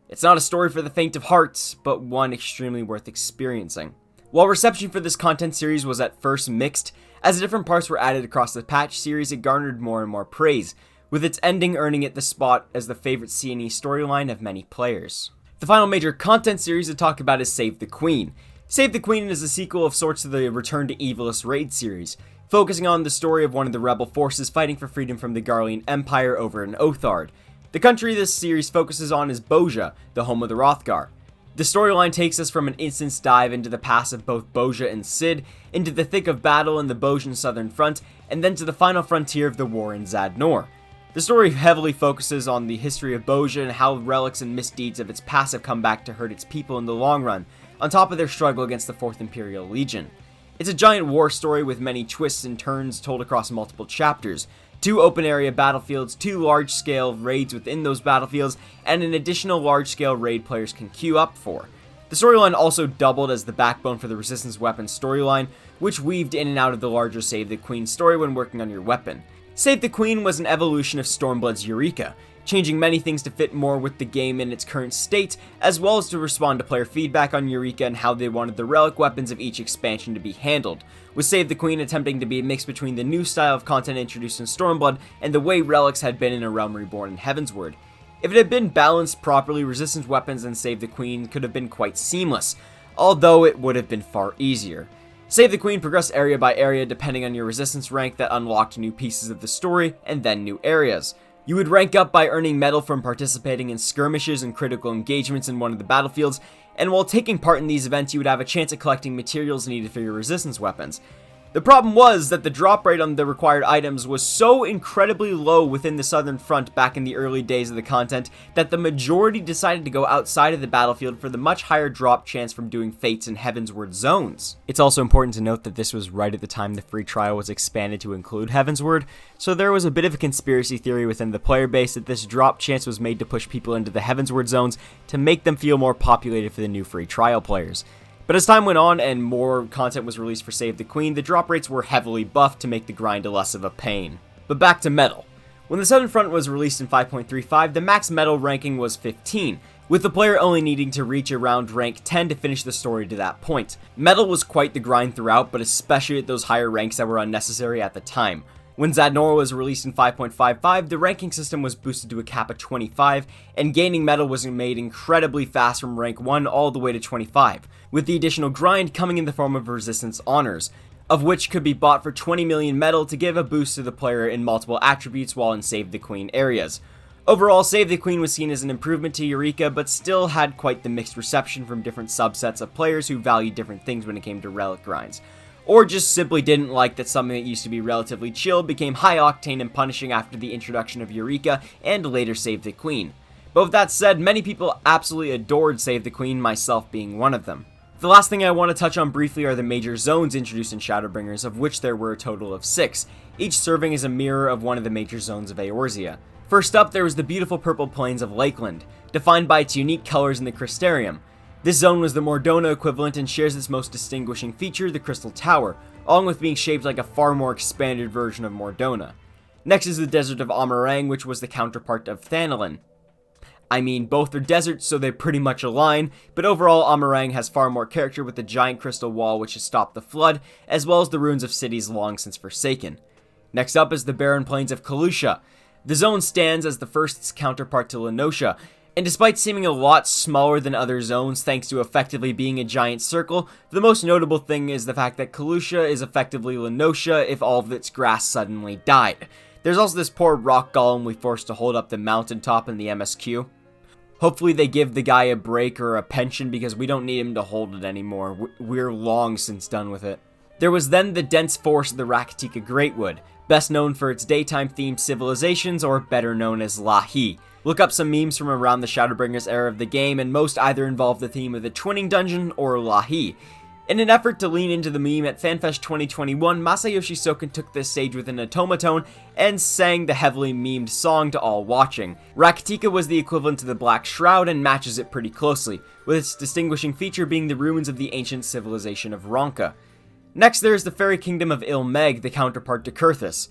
It's not a story for the faint of heart, but one extremely worth experiencing. While reception for this content series was at first mixed, as different parts were added across the patch series, it garnered more and more praise, with its ending earning it the spot as the favorite C&E storyline of many players. The final major content series to talk about is Save the Queen. Save the Queen is a sequel of sorts to the Return to Evilus Raid series, focusing on the story of one of the rebel forces fighting for freedom from the Garlean Empire over in Othard. The country this series focuses on is Bozja, the home of the Hrothgar. The storyline takes us from an instant's dive into the past of both Bozja and Cid, into the thick of battle in the Bozjan Southern Front, and then to the final frontier of the war in Zadnor. The story heavily focuses on the history of Bozja and how relics and misdeeds of its past have come back to hurt its people in the long run, on top of their struggle against the 4th Imperial Legion. It's a giant war story with many twists and turns told across multiple chapters, 2 open area battlefields, 2 large-scale raids within those battlefields, and an additional large-scale raid players can queue up for. The storyline also doubled as the backbone for the Resistance weapon storyline, which weaved in and out of the larger Save the Queen story when working on your weapon. Save the Queen was an evolution of Stormblood's Eureka, changing many things to fit more with the game in its current state, as well as to respond to player feedback on Eureka and how they wanted the relic weapons of each expansion to be handled, with Save the Queen attempting to be a mix between the new style of content introduced in Stormblood and the way relics had been in A Realm Reborn and Heavensward. If it had been balanced properly, Resistance weapons and Save the Queen could have been quite seamless, although it would have been far easier. Save the Queen progressed area by area depending on your Resistance rank that unlocked new pieces of the story and then new areas. You would rank up by earning metal from participating in skirmishes and critical engagements in one of the battlefields, and while taking part in these events you would have a chance at collecting materials needed for your Resistance weapons. The problem was that the drop rate on the required items was so incredibly low within the Southern Front back in the early days of the content that the majority decided to go outside of the battlefield for the much higher drop chance from doing Fates and Heavensward zones. It's also important to note that this was right at the time the free trial was expanded to include Heavensward, so there was a bit of a conspiracy theory within the player base that this drop chance was made to push people into the Heavensward zones to make them feel more populated for the new free trial players. But as time went on and more content was released for Save the Queen, the drop rates were heavily buffed to make the grind less of a pain. But back to metal. When the Southern Front was released in 5.35, the max metal ranking was 15, with the player only needing to reach around rank 10 to finish the story to that point. Metal was quite the grind throughout, but especially at those higher ranks that were unnecessary at the time. When Zadnor was released in 5.55, the ranking system was boosted to a cap of 25, and gaining metal was made incredibly fast from rank 1 all the way to 25, with the additional grind coming in the form of Resistance honors, of which could be bought for 20 million metal to give a boost to the player in multiple attributes while in Save the Queen areas. Overall, Save the Queen was seen as an improvement to Eureka, but still had quite the mixed reception from different subsets of players who valued different things when it came to relic grinds, or just simply didn't like that something that used to be relatively chill became high octane and punishing after the introduction of Eureka and later Save the Queen. But with that said, many people absolutely adored Save the Queen, myself being one of them. The last thing I want to touch on briefly are the major zones introduced in Shadowbringers, of which there were a total of 6, each serving as a mirror of one of the major zones of Eorzea. First up, there was the beautiful purple plains of Lakeland, defined by its unique colors in the Crystarium. This zone was the Mordona equivalent and shares its most distinguishing feature, the Crystal Tower, along with being shaped like a far more expanded version of Mordona. Next is the Desert of Amarang, which was the counterpart of Thanalan. I mean, both are deserts, so they pretty much align, but overall Amarang has far more character with the giant crystal wall which has stopped the flood, as well as the ruins of cities long since forsaken. Next up is the barren plains of Kalusha. The zone stands as the first counterpart to Lenosha, and despite seeming a lot smaller than other zones thanks to effectively being a giant circle, the most notable thing is the fact that Kalusha is effectively Lenosha if all of its grass suddenly died. There's also this poor rock golem we forced to hold up the mountaintop in the MSQ. Hopefully they give the guy a break or a pension because we don't need him to hold it anymore. We're long since done with it. There was then the dense forest of the Rakatika Greatwood, best known for its daytime-themed civilizations, or better known as Lahi. Look up some memes from around the Shadowbringers era of the game, and most either involve the theme of the Twinning Dungeon or Lahi. In an effort to lean into the meme, at FanFest 2021, Masayoshi Soken took this stage with an automaton and sang the heavily memed song to all watching. Rakatika was the equivalent to the Black Shroud and matches it pretty closely, with its distinguishing feature being the ruins of the ancient civilization of Ronka. Next, there is the fairy kingdom of Ilmeg, the counterpart to Kurthus.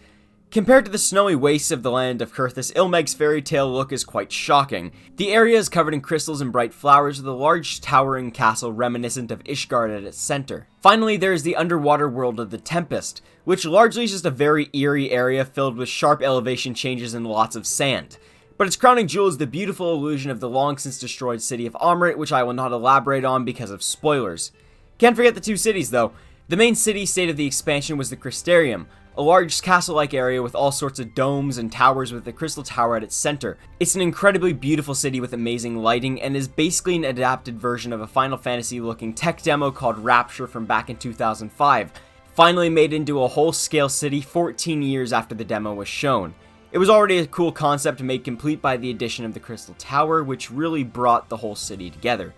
Compared to the snowy wastes of the land of Kurthus, Ilmeg's fairy tale look is quite shocking. The area is covered in crystals and bright flowers with a large towering castle reminiscent of Ishgard at its center. Finally, there is the underwater world of the Tempest, which largely is just a very eerie area filled with sharp elevation changes and lots of sand. But its crowning jewel is the beautiful illusion of the long since destroyed city of Amrit, which I will not elaborate on because of spoilers. Can't forget the two cities though. The main city state of the expansion was the Crystarium, a large castle-like area with all sorts of domes and towers with the Crystal Tower at its center. It's an incredibly beautiful city with amazing lighting and is basically an adapted version of a Final Fantasy looking tech demo called Rapture from back in 2005, finally made into a whole-scale city 14 years after the demo was shown. It was already a cool concept made complete by the addition of the Crystal Tower, which really brought the whole city together.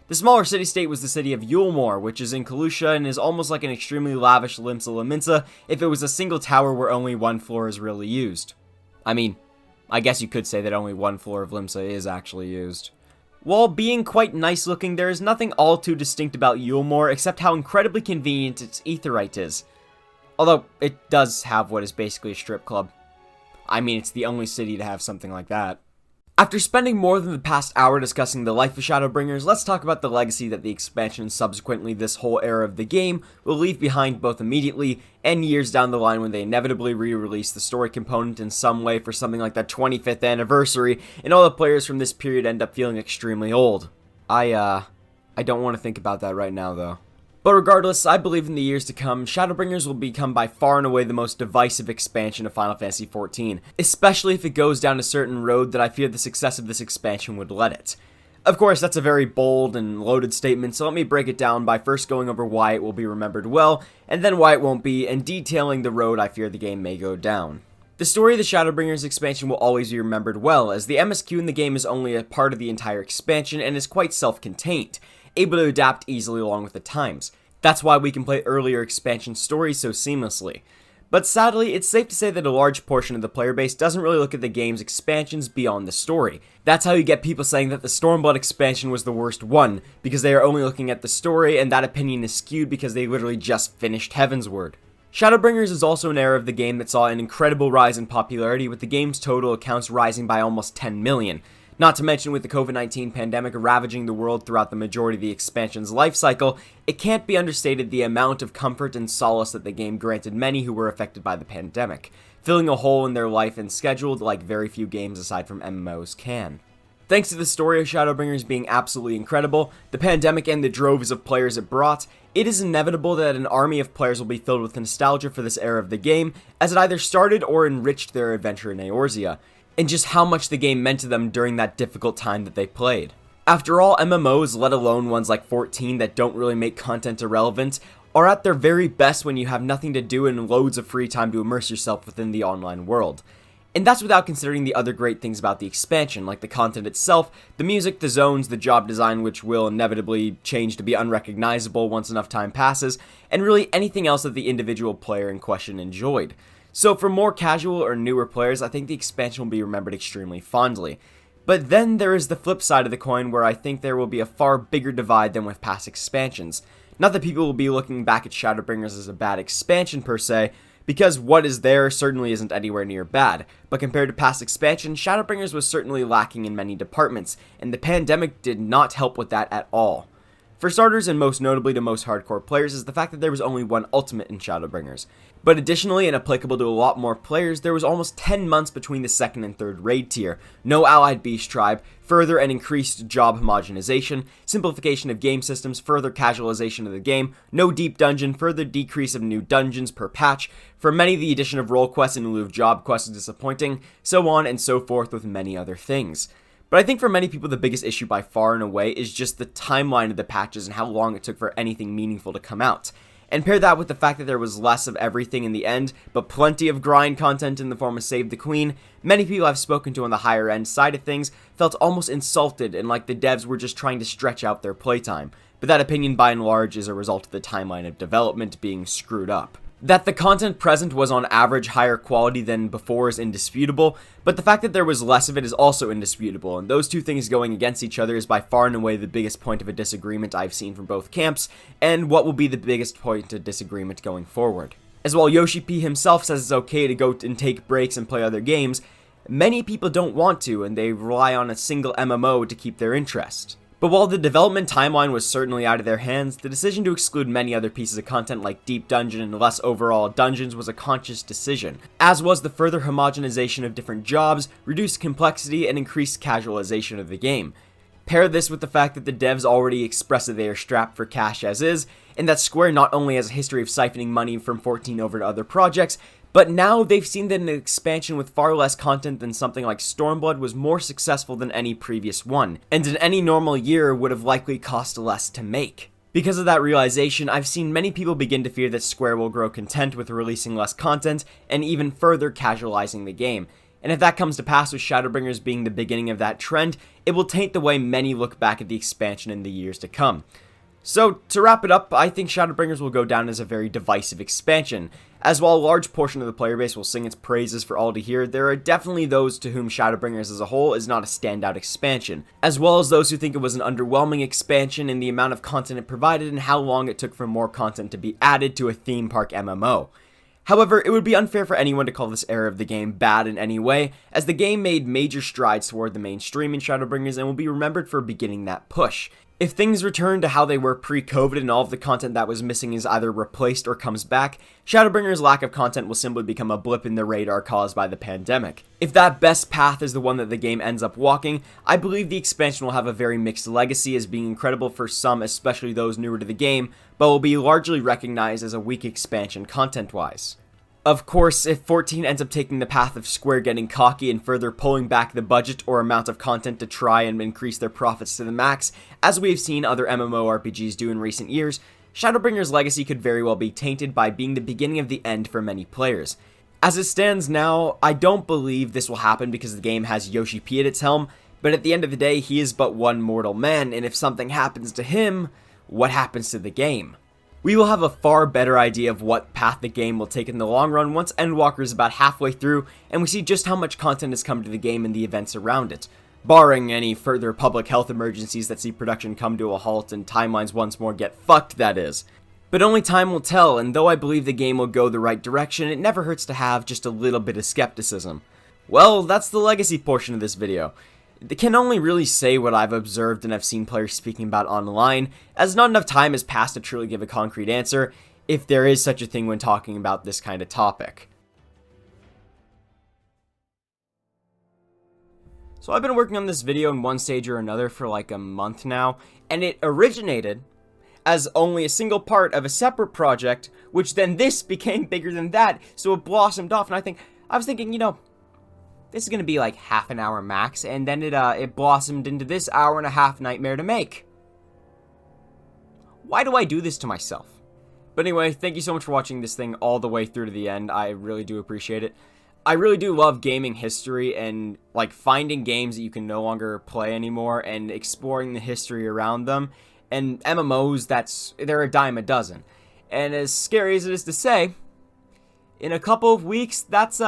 The smaller city-state was the city of Yulmore, which is in Kalusha and is almost like an extremely lavish Limsa Lominsa if it was a single tower where only one floor is really used. I mean, I guess you could say that only one floor of Limsa is actually used. While being quite nice looking, there is nothing all too distinct about Yulmore except how incredibly convenient its aetheryte is. Although, it does have what is basically a strip club. I mean, it's the only city to have something like that. After spending more than the past hour discussing the life of Shadowbringers, let's talk about the legacy that the expansion and subsequently this whole era of the game will leave behind both immediately and years down the line when they inevitably re-release the story component in some way for something like the 25th anniversary, and all the players from this period end up feeling extremely old. I don't want to think about that right now, though. But regardless, I believe in the years to come, Shadowbringers will become by far and away the most divisive expansion of Final Fantasy XIV, especially if it goes down a certain road that I fear the success of this expansion would let it. Of course, that's a very bold and loaded statement, so let me break it down by first going over why it will be remembered well, and then why it won't be, and detailing the road I fear the game may go down. The story of the Shadowbringers expansion will always be remembered well, as the MSQ in the game is only a part of the entire expansion and is quite self-contained, able to adapt easily along with the times. That's why we can play earlier expansion stories so seamlessly. But sadly, it's safe to say that a large portion of the player base doesn't really look at the game's expansions beyond the story. That's how you get people saying that the Stormblood expansion was the worst one, because they are only looking at the story, and that opinion is skewed because they literally just finished Heavensward. Shadowbringers is also an era of the game that saw an incredible rise in popularity, with the game's total accounts rising by almost 10 million. Not to mention, with the COVID-19 pandemic ravaging the world throughout the majority of the expansion's life cycle, it can't be understated the amount of comfort and solace that the game granted many who were affected by the pandemic, filling a hole in their life and schedule like very few games aside from MMOs can. Thanks to the story of Shadowbringers being absolutely incredible, the pandemic and the droves of players it brought, it is inevitable that an army of players will be filled with nostalgia for this era of the game, as it either started or enriched their adventure in Eorzea, and just how much the game meant to them during that difficult time that they played. After all, MMOs, let alone ones like 14 that don't really make content irrelevant, are at their very best when you have nothing to do and loads of free time to immerse yourself within the online world. And that's without considering the other great things about the expansion, like the content itself, the music, the zones, the job design, which will inevitably change to be unrecognizable once enough time passes, and really anything else that the individual player in question enjoyed. So for more casual or newer players, I think the expansion will be remembered extremely fondly. But then there is the flip side of the coin, where I think there will be a far bigger divide than with past expansions. Not that people will be looking back at Shadowbringers as a bad expansion per se, because what is there certainly isn't anywhere near bad, but compared to past expansions, Shadowbringers was certainly lacking in many departments, and the pandemic did not help with that at all. For starters, and most notably to most hardcore players, is the fact that there was only one ultimate in Shadowbringers. But additionally, and applicable to a lot more players, there was almost 10 months between the second and third raid tier, no allied beast tribe, further and increased job homogenization, simplification of game systems, further casualization of the game, no deep dungeon, further decrease of new dungeons per patch, for many the addition of role quests in lieu of job quests is disappointing, so on and so forth with many other things. But I think for many people the biggest issue by far and away is just the timeline of the patches and how long it took for anything meaningful to come out. And pair that with the fact that there was less of everything in the end, but plenty of grind content in the form of Save the Queen, many people I've spoken to on the higher end side of things felt almost insulted and like the devs were just trying to stretch out their playtime. But that opinion by and large is a result of the timeline of development being screwed up. That the content present was on average higher quality than before is indisputable, but the fact that there was less of it is also indisputable, and those two things going against each other is by far and away the biggest point of a disagreement I've seen from both camps, and what will be the biggest point of disagreement going forward. As while Yoshi P himself says it's okay to go and take breaks and play other games, many people don't want to, and they rely on a single MMO to keep their interest. But while the development timeline was certainly out of their hands, the decision to exclude many other pieces of content like Deep Dungeon and less overall dungeons was a conscious decision, as was the further homogenization of different jobs, reduced complexity, and increased casualization of the game. Pair this with the fact that the devs already expressed that they are strapped for cash as is, and that Square not only has a history of siphoning money from 14 over to other projects, but now they've seen that an expansion with far less content than something like Stormblood was more successful than any previous one, and in any normal year would have likely cost less to make. Because of that realization, I've seen many people begin to fear that Square will grow content with releasing less content and even further casualizing the game. And if that comes to pass with Shadowbringers being the beginning of that trend, it will taint the way many look back at the expansion in the years to come. So, to wrap it up, I think Shadowbringers will go down as a very divisive expansion. As while a large portion of the player base will sing its praises for all to hear, there are definitely those to whom Shadowbringers as a whole is not a standout expansion, as well as those who think it was an underwhelming expansion in the amount of content it provided and how long it took for more content to be added to a theme park MMO. However, it would be unfair for anyone to call this era of the game bad in any way, as the game made major strides toward the mainstream in Shadowbringers and will be remembered for beginning that push. If things return to how they were pre-COVID and all of the content that was missing is either replaced or comes back, Shadowbringers' lack of content will simply become a blip in the radar caused by the pandemic. If that best path is the one that the game ends up walking, I believe the expansion will have a very mixed legacy as being incredible for some, especially those newer to the game, but will be largely recognized as a weak expansion content-wise. Of course, if 14 ends up taking the path of Square getting cocky and further pulling back the budget or amount of content to try and increase their profits to the max, as we've seen other MMORPGs do in recent years, Shadowbringers' legacy could very well be tainted by being the beginning of the end for many players. As it stands now, I don't believe this will happen because the game has Yoshi P at its helm, but at the end of the day, he is but one mortal man, and if something happens to him, what happens to the game? We will have a far better idea of what path the game will take in the long run once Endwalker is about halfway through and we see just how much content has come to the game and the events around it, barring any further public health emergencies that see production come to a halt and timelines once more get fucked, that is. But only time will tell, and though I believe the game will go the right direction, it never hurts to have just a little bit of skepticism. Well, that's the legacy portion of this video. They can only really say what I've observed and I've seen players speaking about online, as not enough time has passed to truly give a concrete answer, if there is such a thing when talking about this kind of topic. So I've been working on this video in one stage or another for like a month now, and it originated as only a single part of a separate project, which then this became bigger than that, so it blossomed off, and I was thinking, you know, this is going to be like half an hour max, and then it blossomed into this hour-and-a-half nightmare to make. Why do I do this to myself? But anyway, thank you so much for watching this thing all the way through to the end. I really do appreciate it. I really do love gaming history and like finding games that you can no longer play anymore and exploring the history around them. And MMOs, they're a dime a dozen. And as scary as it is to say, in a couple of weeks, that's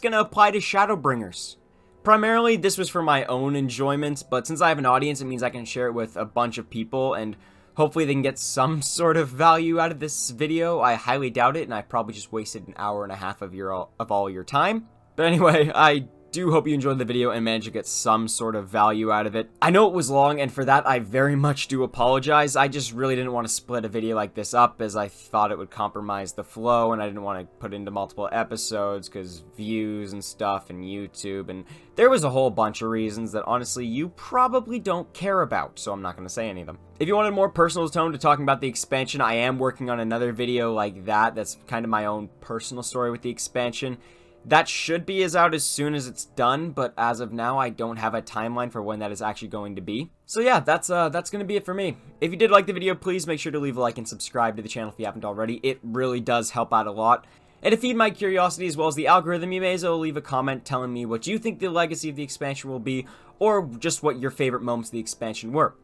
going to apply to Shadowbringers. Primarily, this was for my own enjoyment, but since I have an audience, it means I can share it with a bunch of people, and hopefully they can get some sort of value out of this video. I highly doubt it, and I probably just wasted an hour-and-a-half of all your time. But anyway, I do hope you enjoyed the video and managed to get some sort of value out of it. I know it was long, and for that I very much do apologize. I just really didn't want to split a video like this up, as I thought it would compromise the flow, and I didn't want to put into multiple episodes because views and stuff and YouTube, and there was a whole bunch of reasons that honestly you probably don't care about, so I'm not going to say any of them. If you wanted more personal tone to talking about the expansion, I am working on another video like that. That's kind of my own personal story with the expansion. That should be out as soon as it's done, but as of now, I don't have a timeline for when that is actually going to be. So yeah, that's going to be it for me. If you did like the video, please make sure to leave a like and subscribe to the channel if you haven't already. It really does help out a lot. And to feed my curiosity as well as the algorithm, you may as well leave a comment telling me what you think the legacy of the expansion will be, or just what your favorite moments of the expansion were.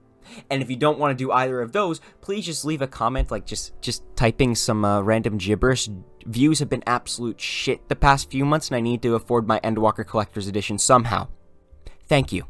And if you don't want to do either of those, please just leave a comment, like just typing some random gibberish. Views have been absolute shit the past few months, and I need to afford my Endwalker Collector's Edition somehow. Thank you.